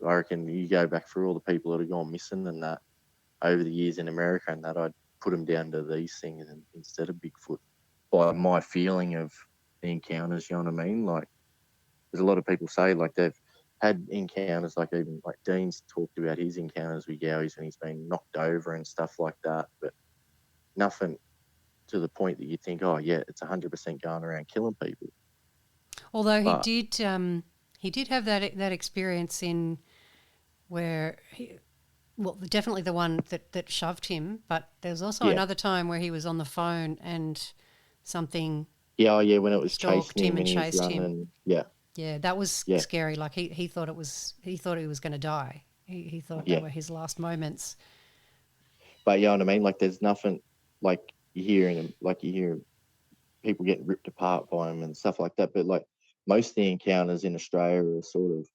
I reckon you go back through all the people that have gone missing and that over the years in America and that, I'd put them down to these things instead of Bigfoot. By my feeling of the encounters, you know what I mean? Like, there's a lot of people say like they've had encounters, like even like Dean's talked about his encounters with yowies when he's been knocked over and stuff like that, but nothing to the point that you think, oh yeah, it's 100% going around killing people. Although But he did have that experience in where definitely the one that shoved him, but there was also another time where he was on the phone and something when it was stalked chasing him him and and he was chased him. running, Yeah, that was yeah, scary. Like he thought he thought he was going to die. He thought they yeah. were his last moments. But you know what I mean? Like, there's nothing like you hear people getting ripped apart by him and stuff like that. But like, most of the encounters in Australia are sort of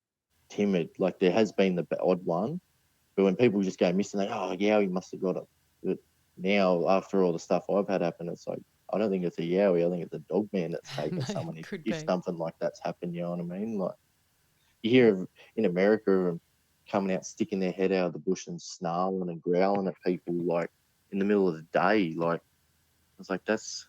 timid. Like, there has been the odd one, but when people just go missing, they he must have got it. But now, after all the stuff I've had happen, it's like, I don't think it's a yowie. I think it's a dog man that's taken It someone. could If be. something like that's happened, you know what I mean? Like, you hear in America of them coming out, sticking their head out of the bush and snarling and growling at people like in the middle of the day. Like, it's like that's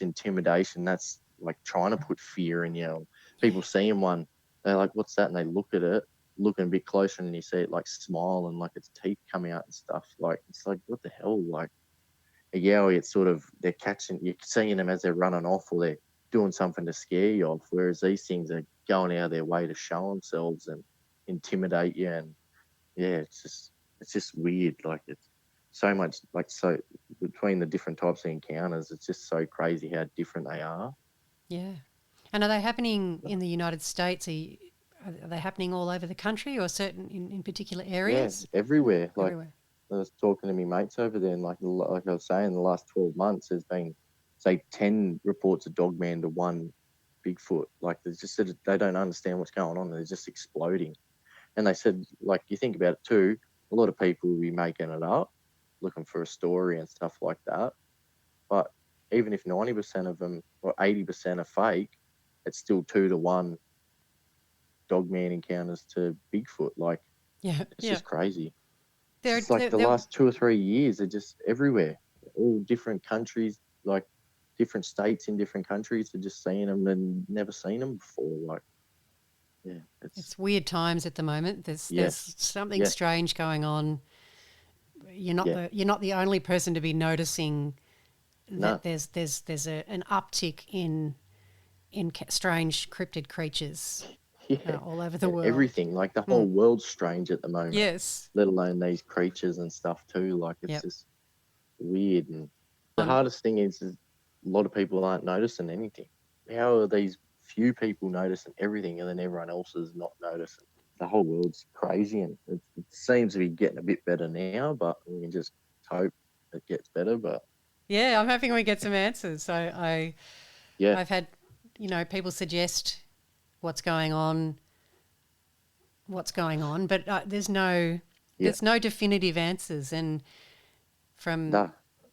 intimidation. That's like trying to put fear in you. People seeing one, they're like, "What's that?" And they look at it, looking a bit closer, and you see it like smile and like its teeth coming out and stuff. Like, it's like, what the hell? Like, a yowie, it's sort of they're catching, you're seeing them as they're running off or they're doing something to scare you off. Whereas these things are going out of their way to show themselves and intimidate you. And yeah, it's just weird. Like, it's so much like so between the different types of encounters, it's just so crazy how different they are. Yeah. And are they happening in the United States? Are they happening all over the country, or certain in particular Yeah, areas? everywhere. Like, Everywhere. I was talking to my mates over there, and like I was saying, the last 12 months there's been say 10 reports of Dogman to one Bigfoot. Like, there's just they don't understand what's going on. They're just exploding. And they said, like, you think about it too, a lot of people will be making it up, looking for a story and stuff like that. But even if 90% of them or 80% are fake, it's still 2 to 1 Dogman encounters to Bigfoot. Like, Yeah. it's Yeah. just crazy. It's They're, just like they're, the they're last 2 or 3 years are just everywhere. All different countries, like different states in different countries, are just seeing them and never seen them before. Like, yeah, it's weird times at the moment. There's yes, something yeah, strange going on. yeah, You're not the only person to be noticing no, that there's an uptick in strange cryptid creatures yeah, all over the world. everything. Like, the Hmm. whole world's strange at the moment, Yes. let alone these creatures and stuff too. Like, it's Yep. just weird. And the hardest thing is a lot of people aren't noticing anything. How are these few people noticing everything and then everyone else is not noticing? The whole world's crazy, and it seems to be getting a bit better now, but we can just hope it gets better. But Yeah, I'm hoping we get some answers. Yeah, I've had, people suggest what's going on, but there's no yeah, definitive answers, and from nah,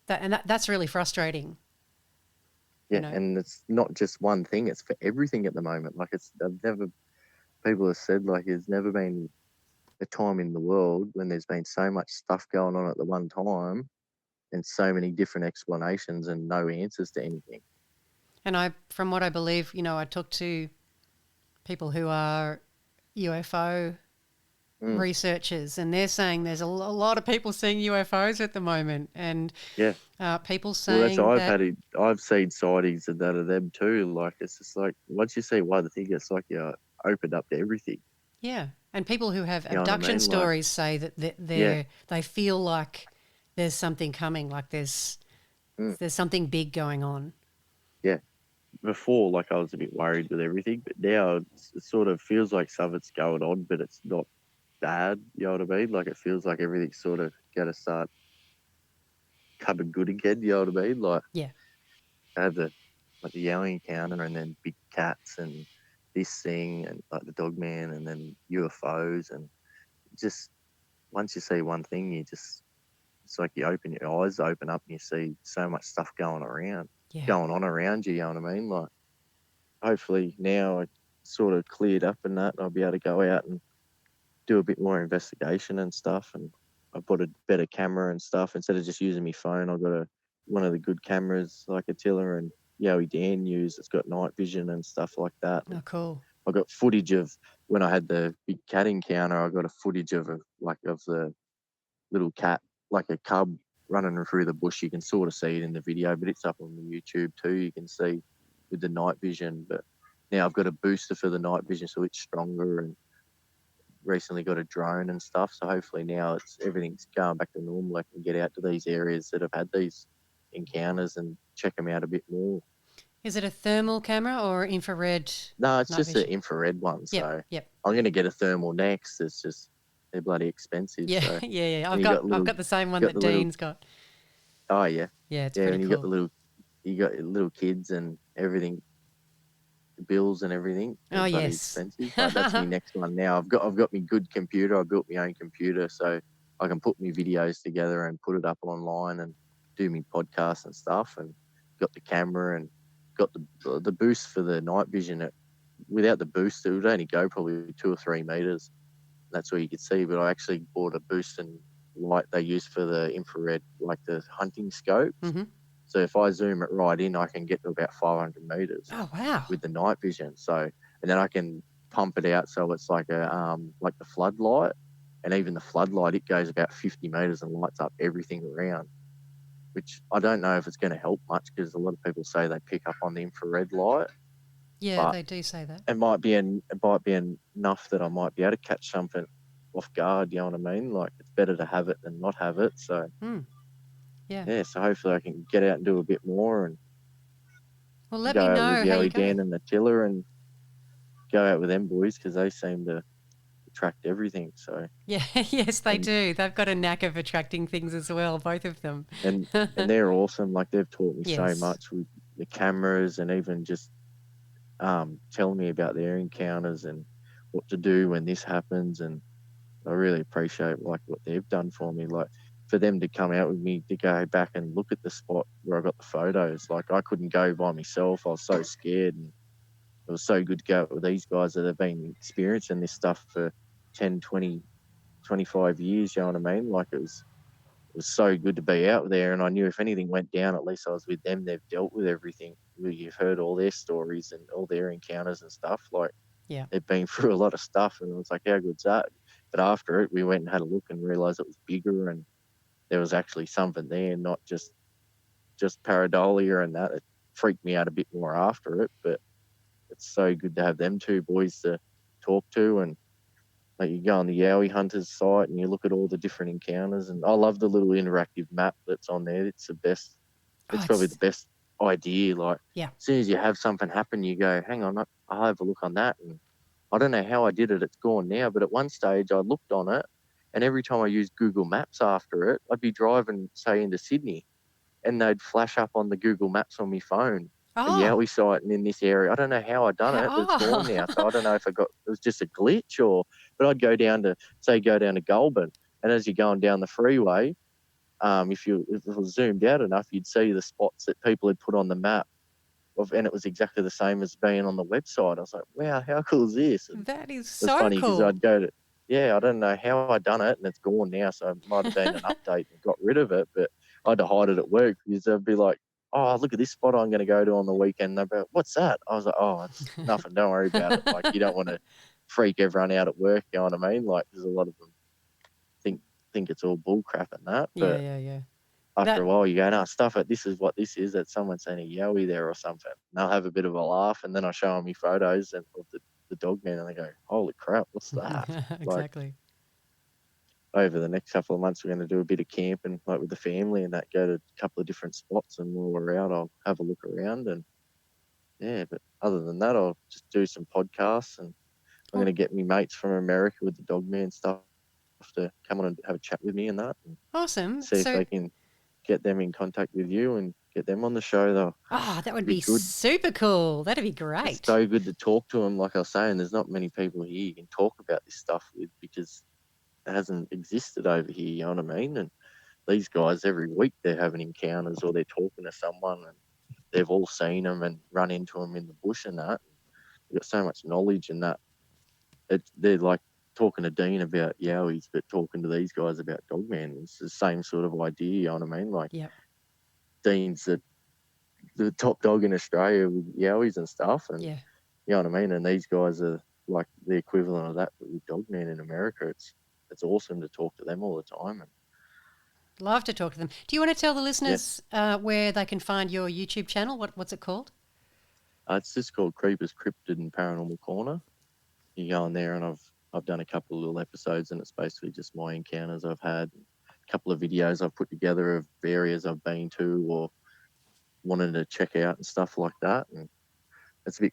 that's really frustrating. You yeah, know, and it's not just one thing; it's for everything at the moment. Like I've never people have said like there's never been a time in the world when there's been so much stuff going on at the one time and so many different explanations and no answers to anything. and from what I believe, I talk to people who are UFO Mm, researchers, and they're saying there's a lot of people seeing UFOs at the moment, and yeah. people Well, that's saying that, I've seen sightings of that of them too. Like it's just like once you see one thing, it's like you're opened up to everything. yeah, and people who have You know what I abduction mean? Like, stories say that yeah, they feel like there's something coming, like mm, there's something big going on. yeah. Before, like I was a bit worried with everything, but now it sort of feels like something's going on, but it's not bad. You know what I mean? Like it feels like everything's sort of going to start coming good again. You know what I mean? Like Yeah, I had the Yowie encounter, and then big cats, and this thing, and like the Dogman, and then UFOs, and just once you see one thing, it's like your eyes open up, and you see so much stuff yeah. going on around you. You know what I mean? Like hopefully now it's sort of cleared up and that, and I'll be able to go out and do a bit more investigation and stuff. And I bought a better camera and stuff instead of just using my phone. I've got one of the good cameras like Attila and Yowie Dan use. It's got night vision and stuff like that. Oh, cool. I got footage of when I had the big cat encounter. I got a footage of the little cat, like a cub running through the bush. You can sort of see it in the video, but it's up on the YouTube too. You can see with the night vision. But now I've got a booster for the night vision, so it's stronger, and recently got a drone and stuff. So hopefully now everything's going back to normal. I can get out to these areas that have had these encounters and check them out a bit more. Is it a thermal camera or infrared No, it's night just an vision? infrared one. Yep, So yep. I'm going to get a thermal next. It's just they're bloody expensive. Yeah, So yeah. and you got I've little, got the same you one got that the little. Dean's got. Oh yeah, Yeah, it's yeah. pretty And cool. you got little kids and everything, bills and everything. They're Oh, bloody yes. expensive. But that's my next one now. I've got my good computer. I built my own computer, so I can put my videos together and put it up online and do my podcasts and stuff. And got the camera and got the boost for the night vision. Without the boost, it would only go probably 2 or 3 meters. That's all you could see. But I actually bought a boost and light they use for the infrared, like the hunting scopes. Mm-hmm. So if I zoom it right in, I can get to about 500 meters Oh, wow. with the night vision. So, and then I can pump it out so it's like like the floodlight, and even the floodlight, it goes about 50 meters and lights up everything around. Which I don't know if it's going to help much because a lot of people say they pick up on the infrared light, Yeah, but they do say that. it might be enough that I might be able to catch something off guard. You know what I mean? Like it's better to have it than not have it. So Yeah. yeah, so hopefully I can get out and do a bit more and Well, let me go out with know how you Yowie go. Dan and Attila and go out with them boys because they seem to attract everything. So Yeah, yes, they and do. They've got a knack of attracting things as well, both of them. and and they're awesome. Like they've taught me so Yes. much with the cameras and even just telling me about their encounters and what to do when this happens. And I really appreciate like what they've done for me. Like for them to come out with me to go back and look at the spot where I got the photos. Like I couldn't go by myself. I was so scared, and it was so good to go out with these guys that have been experiencing this stuff for 10, 20, 25 years. You know what I mean? Like it was so good to be out there, and I knew if anything went down, at least I was with them. They've dealt with everything. You've heard all their stories and all their encounters and stuff. Like Yeah. they've been through a lot of stuff, and I was like, how good's that? But after it, we went and had a look and realised it was bigger, and there was actually something there, not just pareidolia and that. It freaked me out a bit more after it, but it's so good to have them two boys to talk to. And like you go on the Yowie Hunters site and you look at all the different encounters, and I love the little interactive map that's on there. It's the best. Oh, It's probably the best idea. Like yeah. as soon as you have something happen, you go, hang on, I'll have a look on that. And I don't know how I did it. It's gone now, but at one stage I looked on it, and every time I used Google Maps after it, I'd be driving, say, into Sydney, and they'd flash up on the Google Maps on my phone. A Oh, Yowie sighting in this area. I don't know how I done it, but it's gone now. So I don't know if it was just a glitch but I'd go down to Goulburn, and as you're going down the freeway, if it was zoomed out enough, you'd see the spots that people had put on the map, and it was exactly the same as being on the website. I was like, wow, how cool is this? And that is it was so funny because cool. I'd go to, I don't know how I done it, and it's gone now. So it might have been an update and got rid of it, but I had to hide it at work because they'd be like, oh, look at this spot I'm going to go to on the weekend. They'd be like, what's that? I was like, oh, it's nothing. Don't worry about it. Like, you don't want to freak everyone out at work. You know what I mean? Like, because a lot of them think it's all bull crap and that. But Yeah. after That a while, you go, no, stuff it. This is what this is. That someone's seen a Yowie there or something. And they'll have a bit of a laugh, and then I show them me photos of the Dogman, and they go, holy crap, what's that? Like, exactly. over the next couple of months, we're going to do a bit of camping, like with the family, and that, go to a couple of different spots. And while we're out, I'll have a look around, and but other than that, I'll just do some podcasts, and I'm going to get me mates from America with the Dogman stuff to come on and have a chat with me and that, and Awesome. see if So, they can get them in contact with you and get them on the show. Though that would be be good. super cool. That'd be It's great. so good to talk to them. Like I was saying, there's not many people here you can talk about this stuff with because it hasn't existed over here. You know what I mean? And these guys, every week they're having encounters or they're talking to someone, and they've all seen them and run into them in the bush and that. They've got so much knowledge and that. They're like talking to Dean about Yowies, but talking to these guys about Dogman. It's the same sort of idea. You know what I mean? Like, Yep. Dean's the top dog in Australia with Yowies and stuff, and Yeah. you know what I mean. And these guys are like the equivalent of that with Dogman in America. It's awesome to talk to them all the time. And Love to talk to them. Do you want to tell the listeners where they can find your YouTube channel? What's it called? it's just called Creepers, Cryptid, and Paranormal Corner. You go in there, and I've done a couple of little episodes, and it's basically just my encounters I've had, a couple of videos I've put together of areas I've been to or wanted to check out and stuff like that. And it's a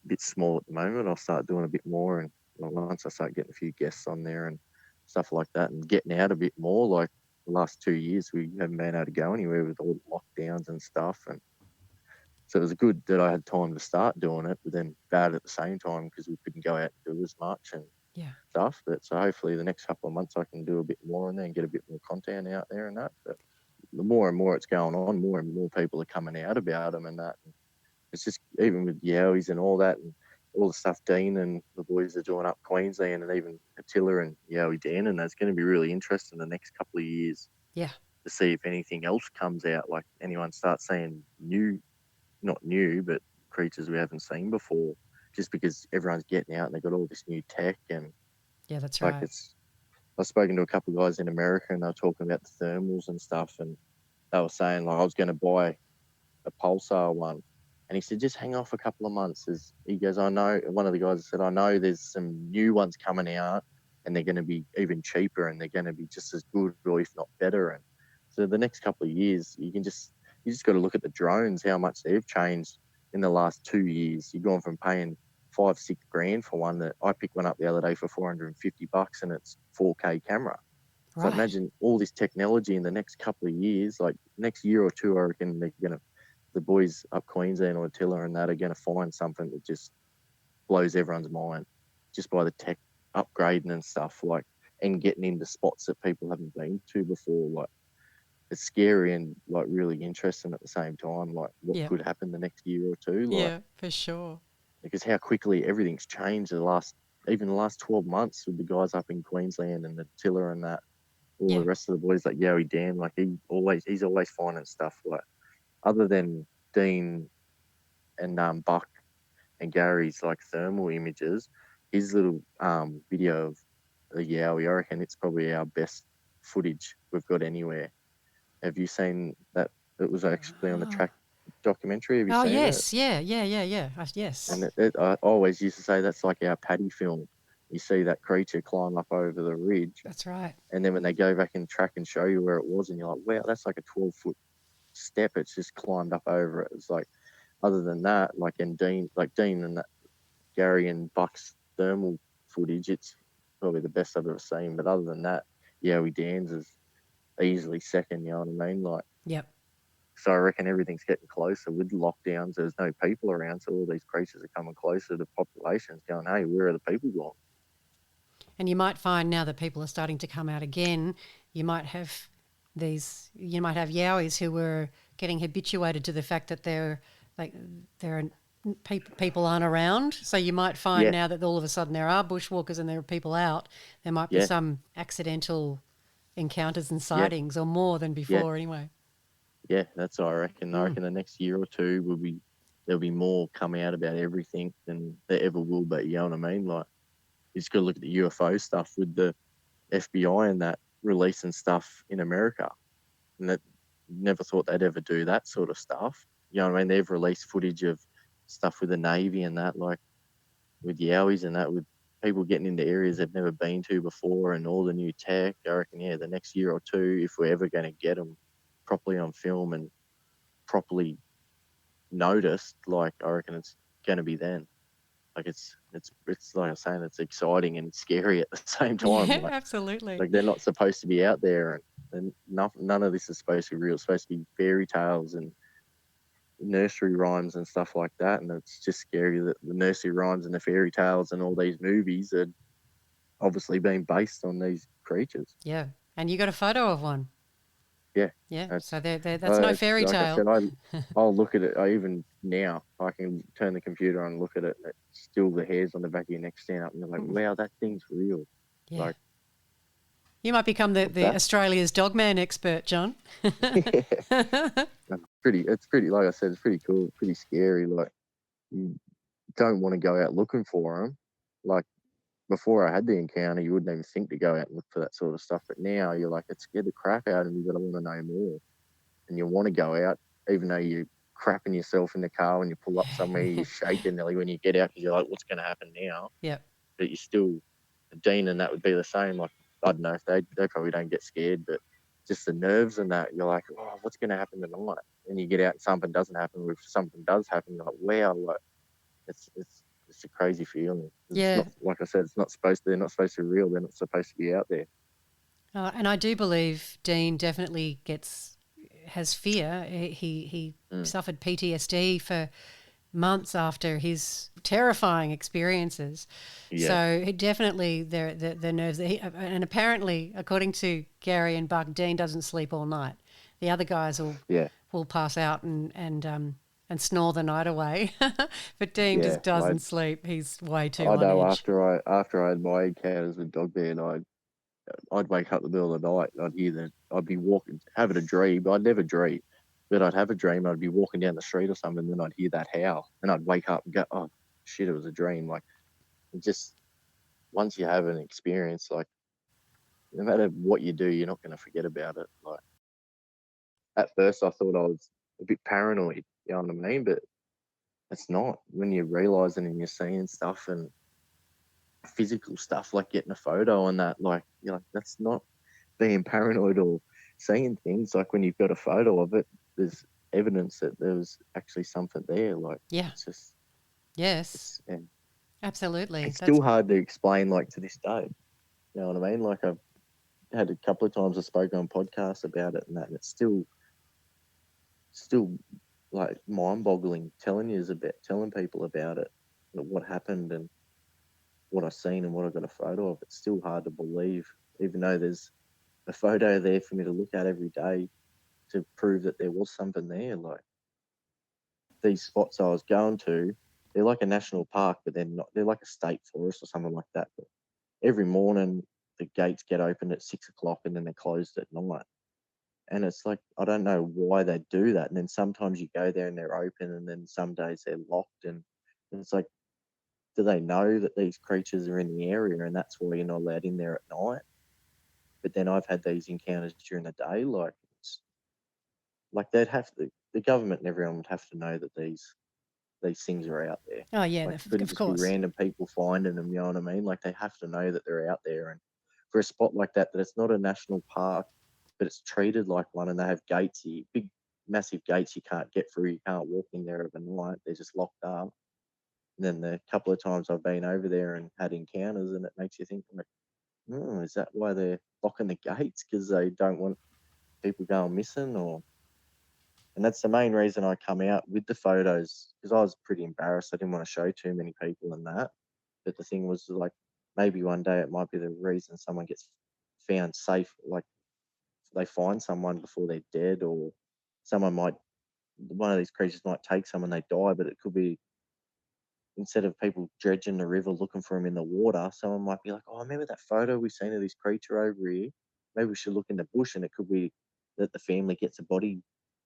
bit small at the moment. I'll start doing a bit more, and once I start getting a few guests on there and stuff like that, and getting out a bit more. Like the last 2 years, we haven't been able to go anywhere with all the lockdowns and stuff, and so it was good that I had time to start doing it, but then bad at the same time because we couldn't go out and do as much and stuff. But so hopefully the next couple of months I can do a bit more and then get a bit more content out there and that. But the more and more it's going on, more and more people are coming out about them and that. And it's just even with Yowies and all that and all the stuff Dean and the boys are doing up Queensland and even Attila and Yowie Dan, and that's going to be really interesting the next couple of years. Yeah. To see if anything else comes out, like anyone starts saying not new, but creatures we haven't seen before, just because everyone's getting out and they've got all this new tech. And Yeah, that's like right. I've spoken to a couple of guys in America and they're talking about the thermals and stuff, and they were saying like I was going to buy a pulsar one, and he said just hang off a couple of months. He goes, I know, one of the guys said, I know there's some new ones coming out and they're going to be even cheaper and they're going to be just as good or if not better. And so the next couple of years you just got to look at the drones, how much they've changed in the last 2 years. You've gone from paying $5-6 grand for one that I picked one up the other day for $450 and it's 4K camera. Right. So imagine all this technology in the next couple of years, like next year or two, I reckon the boys up Queensland or Attila and that are going to find something that just blows everyone's mind just by the tech upgrading and stuff, like, and getting into spots that people haven't been to before. Like, it's scary and like really interesting at the same time, like what could happen the next year or two. Like, Yeah, for sure. because how quickly everything's changed the last 12 months with the guys up in Queensland and the Tiller and that, all the rest of the boys like Yowie Dan, like he's always finding stuff. Like, other than Dean and Buck and Gary's like thermal images, his little video of the Yowie, I reckon it's probably our best footage we've got anywhere. Have you seen that? It was actually on the track documentary. Have you seen yes. it? Yeah. Yes. And I always used to say that's like our Paddy film. You see that creature climb up over the ridge. That's right. And then when they go back in track and show you where it was, and you're like, wow, that's like a 12-foot step. It's just climbed up over it. It's like, other than that, like Dean and that Gary and Buck's thermal footage, it's probably the best I've ever seen. But other than that, Yowie Dan's is easily second, you know what I mean? Like, Yep. So I reckon everything's getting closer with lockdowns. There's no people around, so all these creatures are coming closer to populations going, hey, where are the people gone? And you might find now that people are starting to come out again, you might have Yowies who were getting habituated to the fact that there are people aren't around. So you might find Yeah, now that all of a sudden there are bushwalkers and there are people out, there might be yeah, some accidental encounters and yeah, sightings, or more than yeah, before anyway. yeah. That's what I reckon. I Mm. reckon the next year or two there'll be more coming out about everything than there ever will be. You know what I mean? Like, you just got to look at the UFO stuff with the FBI and that releasing stuff in America, and that never thought they'd ever do that sort of stuff. You know what I mean? They've released footage of stuff with the Navy and that, like with Yowies and that, with people getting into areas they've never been to before and all the new tech. I reckon, yeah, the next year or two, if we're ever going to get them properly on film and properly noticed, like, I reckon it's going to be then. Like, it's like I'm saying, it's exciting and scary at the same time. Yeah, absolutely. Like they're not supposed to be out there, and none of this is supposed to be real. It's supposed to be fairy tales and nursery rhymes and stuff like that. And it's just scary that the nursery rhymes and the fairy tales and all these movies are obviously being based on these creatures. Yeah. And you got a photo of one. Yeah, Yeah. So that's that's no it's, fairy like I tale. said. I'll look at it. I even now I can turn the computer on and look at it, and it's still the hairs on the back of your neck stand up, and you're like, wow, that thing's real. Yeah. Like, You might become what's the that? Australia's Dogman expert, John. Yeah, pretty. It's pretty. Like I said, it's pretty cool. Pretty scary. Like, you don't want to go out looking for them. Like, before I had the encounter, you wouldn't even think to go out and look for that sort of stuff. But now you're like, it scared the crap out of me, but I want to know more. And you want to go out, even though you're crapping yourself in the car when you pull up somewhere, you're shaking nearly when you get out because you're like, what's going to happen now? Yep. But you still, Dean and that would be the same. Like, I don't know if they probably don't get scared, but just the nerves and that, you're like, oh, what's going to happen tonight? And you get out and something doesn't happen. If something does happen, you're like, wow, like, it's a crazy feeling. It's Yeah. not, like I said, they're not supposed to be real. They're not supposed to be out there. And I do believe Dean definitely has fear. He Mm. suffered PTSD for months after his terrifying experiences. Yeah, So it definitely the nerves. And apparently, according to Gary and Buck, Dean doesn't sleep all night. The other guys yeah, will pass out and snore the night away, but Dean yeah. just doesn't sleep. He's way too I on know edge. after I had my encounters with Dogman, I'd wake up in the middle of the night. And I'd be walking, having a dream. I'd never dream, but I'd have a dream. I'd be walking down the street or something, and then I'd hear that howl, and I'd wake up and go, "Oh shit, it was a dream." Like, it just once you have an experience, like, no matter what you do, you're not going to forget about it. Like, at first, I thought I was a bit paranoid. You know what I mean? But it's not when you're realizing and you're seeing stuff and physical stuff like getting a photo and that. Like, you're like, that's not being paranoid or seeing things. Like, when you've got a photo of it, there's evidence that there was actually something there. Like, Yeah. it's just Yes. and Absolutely. it's That's still hard to explain, like, to this day. You know what I mean? Like, I've had a couple of times I spoke on podcasts about it and that, and it's still like mind boggling telling people about it, what happened and what I seen and what I got a photo of. It's still hard to believe, even though there's a photo there for me to look at every day to prove that there was something there. Like, these spots I was going to, they're like a national park, but they're not. They're like a state forest or something like that. But every morning the gates get opened at 6 o'clock and then they're closed at night. And it's like, I don't know why they do that. And then sometimes you go there and they're open, and then some days they're locked. And it's like, do they know that these creatures are in the area and that's why you're not allowed in there at night? But then I've had these encounters during the day. Like, it's like the government and everyone would have to know that these things are out there. oh yeah, Like, it couldn't of just be course. random people finding them. You know what I mean? Like, they have to know that they're out there. And for a spot like that it's not a national park, but it's treated like one, and they have gates, big, massive gates you can't get through. You can't walk in there overnight. They're just locked up. And then the couple of times I've been over there and had encounters, and it makes you think, like, oh, is that why they're locking the gates? Because they don't want people going missing? Or And that's the main reason I come out with the photos, because I was pretty embarrassed. I didn't want to show too many people and that. But the thing was, like, maybe one day it might be the reason someone gets found safe, like they find someone before they're dead, or one of these creatures might take someone, they die, but it could be, instead of people dredging the river looking for them in the water, someone might be like, oh, remember that photo we seen of this creature over here? Maybe we should look in the bush, and it could be that the family gets a body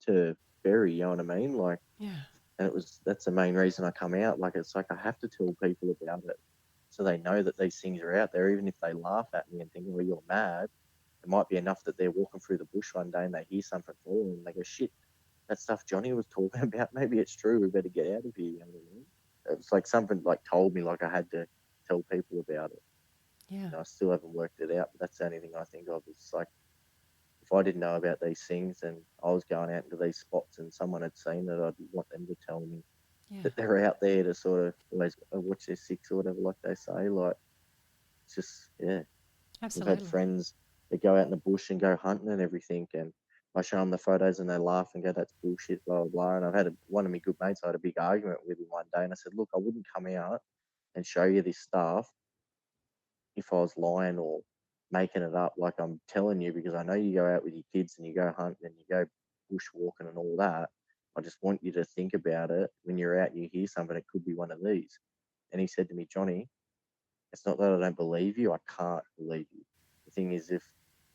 to bury, you know what I mean? Like, Yeah. and that's the main reason I come out. Like, it's like I have to tell people about it so they know that these things are out there, even if they laugh at me and think, well, you're mad. It might be enough that they're walking through the bush one day and they hear something falling and they go, shit, that stuff Johnny was talking about, maybe it's true, we better get out of here, you know what I mean? It was like something like told me, like I had to tell people about it. Yeah. And I still haven't worked it out, but that's the only thing I think of. It's like, if I didn't know about these things and I was going out into these spots and someone had seen it, I'd want them to tell me Yeah. that they're out there to sort of always watch their six or whatever, like they say. Like, it's just, yeah. We've had Absolutely. friends that go out in the bush and go hunting and everything, and I show them the photos and they laugh and go, that's bullshit, blah, blah, blah. And I've had one of my good mates, I had a big argument with him one day, and I said, look, I wouldn't come out and show you this stuff if I was lying or making it up like I'm telling you, because I know you go out with your kids and you go hunting and you go bushwalking and all that. I just want you to think about it when you're out and you hear something, it could be one of these. And he said to me, Johnny, it's not that I don't believe you, I can't believe you. The thing is, if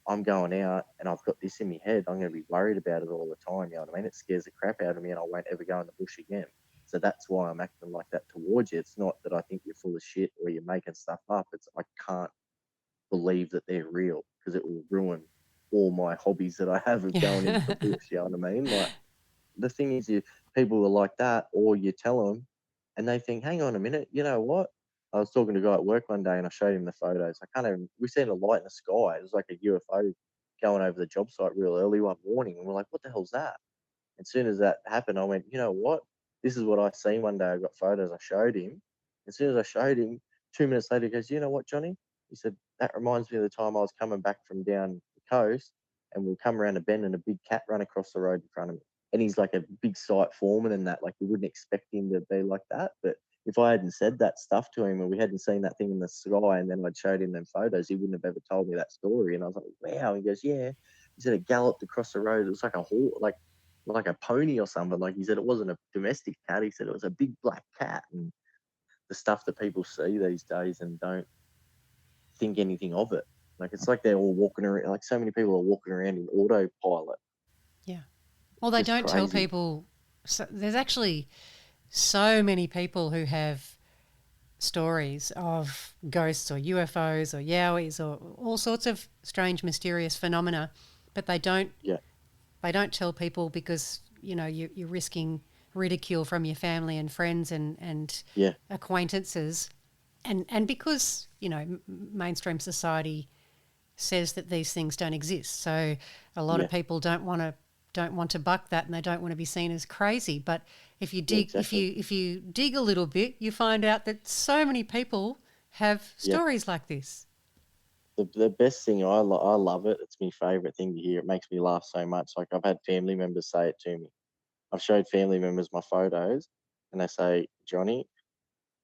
I'm going out and I've got this in my head, I'm going to be worried about it all the time. You know what I mean? It scares the crap out of me and I won't ever go in the bush again. So that's why I'm acting like that towards you. It's not that I think you're full of shit or you're making stuff up. It's I can't believe that they're real, because it will ruin all my hobbies that I have of going into the bush. You know what I mean? Like, the thing is, people are like that, or you tell them and they think, hang on a minute, you know what? I was talking to a guy at work one day and I showed him the photos. We seen a light in the sky. It was like a UFO going over the job site real early one morning. And we're like, what the hell's that? As soon as that happened, I went, you know what? This is what I seen one day. I got photos. I showed him. As soon as I showed him, 2 minutes later, he goes, you know what, Johnny? He said, that reminds me of the time I was coming back from down the coast and we'll come around a bend and a big cat run across the road in front of me. And he's like a big site foreman and that, like, you wouldn't expect him to be like that. But if I hadn't said that stuff to him, or we hadn't seen that thing in the sky and then I'd showed him them photos, he wouldn't have ever told me that story. And I was like, wow. He goes, yeah. He said it galloped across the road. It was like a horse, like a pony or something. Like, he said it wasn't a domestic cat. He said it was a big black cat. And the stuff that people see these days and don't think anything of it. Like, it's like they're all walking around, like so many people are walking around in autopilot. Yeah. Well, they Just don't tell crazy. people. So there's actually so many people who have stories of ghosts or UFOs or Yowies or all sorts of strange, mysterious phenomena, but they don't Yeah. tell people because, you know, you're risking ridicule from your family and friends and Yeah. acquaintances, and because, you know, mainstream society says that these things don't exist. So a lot Yeah. of people don't want to buck that, and they don't want to be seen as crazy. But if you dig Exactly. if you dig a little bit, you find out that so many people have Yeah. stories like this. The best thing, I love it. It's my favourite thing to hear. It makes me laugh so much. Like, I've had family members say it to me. I've showed family members my photos and they say, Johnny,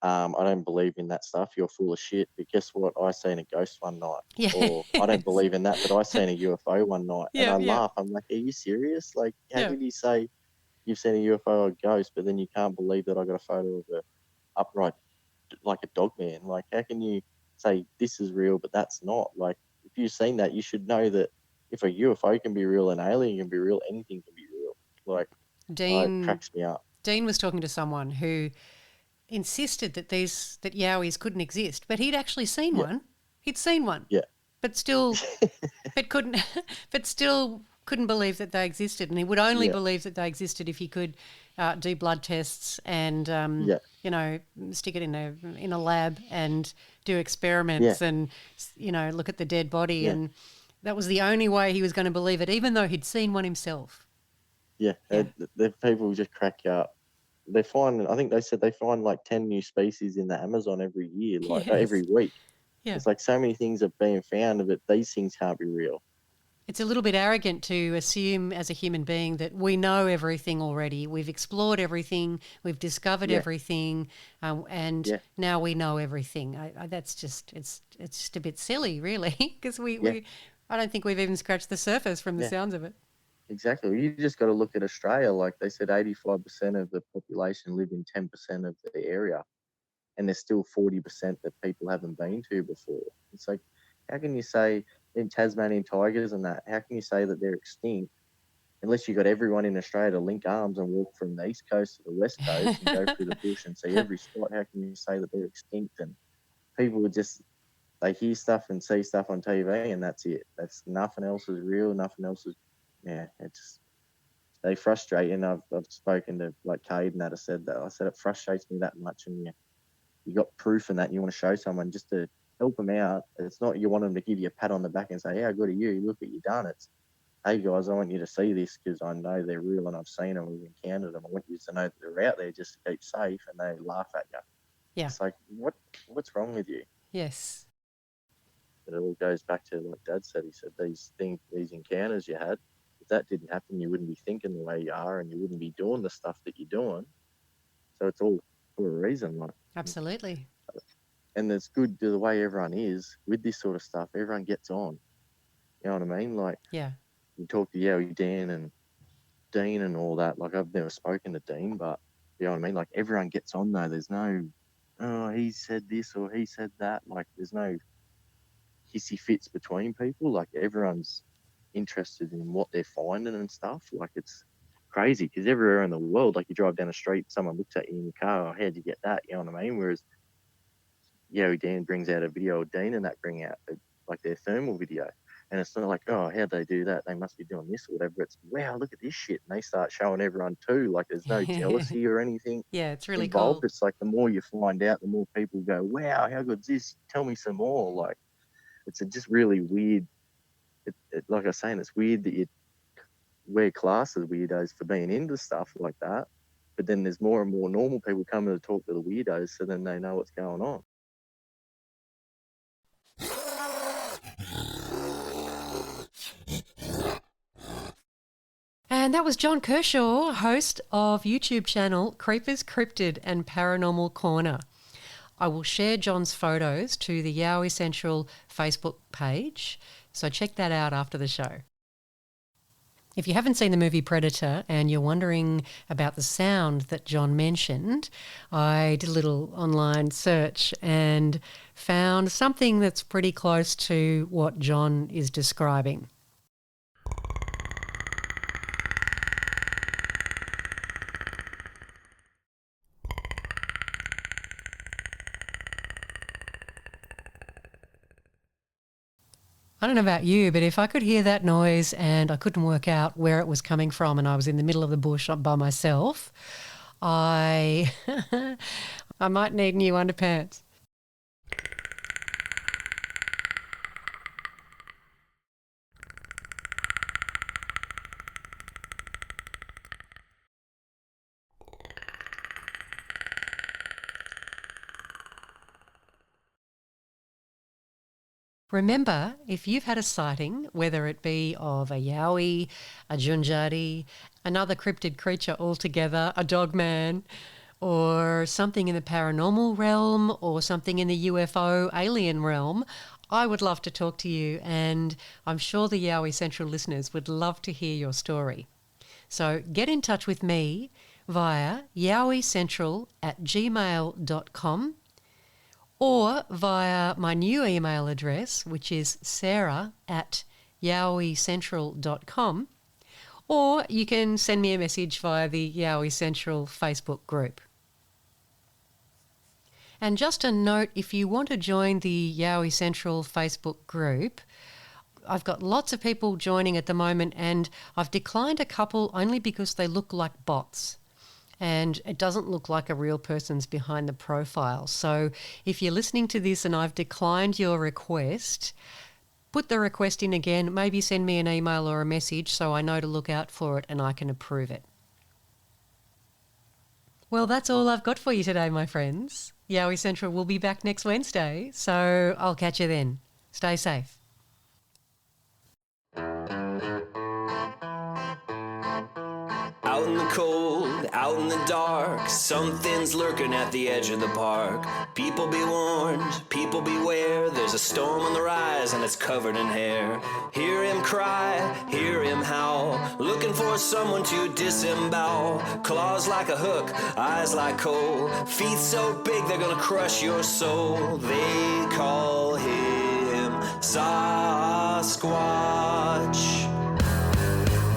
I don't believe in that stuff. You're full of shit. But guess what? I seen a ghost one night. Or, I don't Yes. believe in that, but I seen a UFO one night. And Yeah, I yeah, laugh. I'm like, are you serious? Like, how yeah. could you say you've seen a UFO or a ghost, but then you can't believe that I got a photo of a upright, like a dog man? Like, how can you say this is real, but that's not? Like, if you've seen that, you should know that if a UFO can be real, an alien can be real, anything can be real. Like, it Dean cracks me up. Dean was talking to someone who insisted that Yowies couldn't exist, but he'd actually seen Yeah. one. He'd seen one, Yeah. but still, couldn't, but still couldn't believe that they existed, and he would only Yeah. believe that they existed if he could do blood tests and Yeah. you know, stick it in a lab and do Yeah. experiments and, you know, look at the dead body, Yeah. and that was the only way he was going to believe it, even though he'd seen one himself. Yeah. Yeah. The people just crack you up. I think they said they find like 10 new species in the Amazon every year, like Yes. every week. Yeah. It's like so many things are being found, but these things can't be real. It's a little bit arrogant to assume as a human being that we know everything already. We've explored everything, we've discovered Yeah, everything, and yeah, now we know everything. That's just it's just a bit silly, really, because yeah, I don't think we've even scratched the surface from the yeah. sounds of it. Exactly. You just got to look at Australia. Like they said, 85% of the population live in 10% of the area, and there's still 40% that people haven't been to before. It's like, how can you say in Tasmanian tigers and that, how can you say that they're extinct unless you got everyone in Australia to link arms and walk from the east coast to the west coast and go through the bush and see every spot? How can you say that they're extinct? And people would just, they hear stuff and see stuff on TV and that's it. That's nothing else is real. Nothing else is, yeah, it's, they frustrate. And I've spoken to like Cade and that. I said that. I said it frustrates me that much. And you got proof in that and you want to show someone just to help them out. It's not you want them to give you a pat on the back and say, how good are you? Look what you've done. It's, hey guys, I want you to see this because I know they're real and I've seen them, we've encountered them. I want you to know that they're out there just to keep safe, and they laugh at you. Yeah. It's like, what's wrong with you? Yes. But it all goes back to what Dad said. He said these things, these encounters you had, if that didn't happen, you wouldn't be thinking the way you are and you wouldn't be doing the stuff that you're doing. So it's all for a reason. Like, Absolutely. and it's good the way everyone is with this sort of stuff. Everyone gets on. You know what I mean? Like, Yeah. you talk to Yowie, Dan, and Dean and all that. Like, I've never spoken to Dean, but you know what I mean? Like, everyone gets on though. There's no, oh, he said this or he said that. Like, there's no hissy fits between people. Like, everyone's interested in what they're finding and stuff. Like, it's crazy because everywhere in the world, like, you drive down the street, someone looks at you in your car, oh, how'd you get that? You know what I mean? Whereas, Dan brings out a video, or Dean and that bring out like their thermal video. And it's not like, oh, how'd they do that? They must be doing this or whatever. It's, wow, look at this shit. And they start showing everyone too. Like, there's no jealousy or anything Yeah, it's really involved. cool. It's like the more you find out, the more people go, wow, how good's this? Tell me some more. Like, it's just really weird. Like I was saying, it's weird that you wear class as weirdos for being into stuff like that. But then there's more and more normal people coming to talk to the weirdos, so then they know what's going on. And that was John Kershaw, host of YouTube channel Creepers, Cryptid and Paranormal Corner. I will share John's photos to the Yowie Central Facebook page, so check that out after the show. If you haven't seen the movie Predator and you're wondering about the sound that John mentioned, I did a little online search and found something that's pretty close to what John is describing. I don't know about you, but if I could hear that noise and I couldn't work out where it was coming from and I was in the middle of the bush by myself, I I might need new underpants. Remember, if you've had a sighting, whether it be of a Yowie, a Junjati, another cryptid creature altogether, a dogman, or something in the paranormal realm, or something in the UFO alien realm, I would love to talk to you, and I'm sure the Yowie Central listeners would love to hear your story. So get in touch with me via yowiecentral@gmail.com or via my new email address, which is sarah@yowiecentral.com, or you can send me a message via the Yowie Central Facebook group. And just a note, if you want to join the Yowie Central Facebook group, I've got lots of people joining at the moment and I've declined a couple only because they look like bots. And it doesn't look like a real person's behind the profile. So if you're listening to this and I've declined your request, put the request in again, maybe send me an email or a message so I know to look out for it and I can approve it. Well, that's all I've got for you today, my friends. Yowie Central will be back next Wednesday, so I'll catch you then. Stay safe. in the cold, out in the dark, something's lurking at the edge of the park. People be warned, people beware, there's a storm on the rise and it's covered in hair. Hear him cry, hear him howl, looking for someone to disembowel. Claws like a hook, eyes like coal, feet so big they're gonna crush your soul. They call him Sasquatch.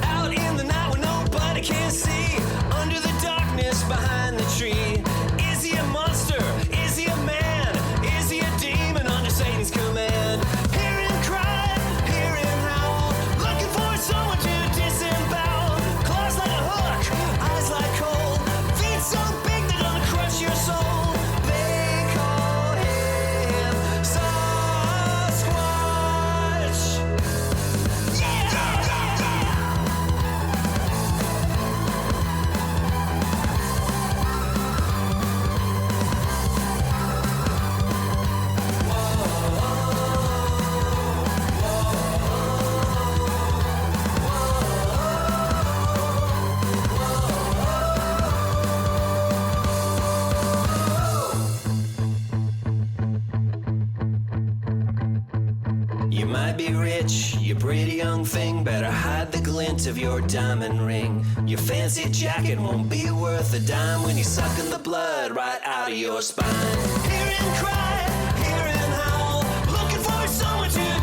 Out in the night when nobody can see, under the darkness behind the tree. Is he a monster? Is he a man? Is he a demon under Satan's command? Hear him cry, hear him howl, looking for someone to disembowel. Claws like a hook, eyes like coal, feet so big they're gonna crush your soul. They call him Sasquatch. Yeah! You might be rich, you pretty young thing, better hide the glint of your diamond ring. Your fancy jacket won't be worth a dime when you're sucking the blood right out of your spine. Hear him cry, hear him howl, looking for someone to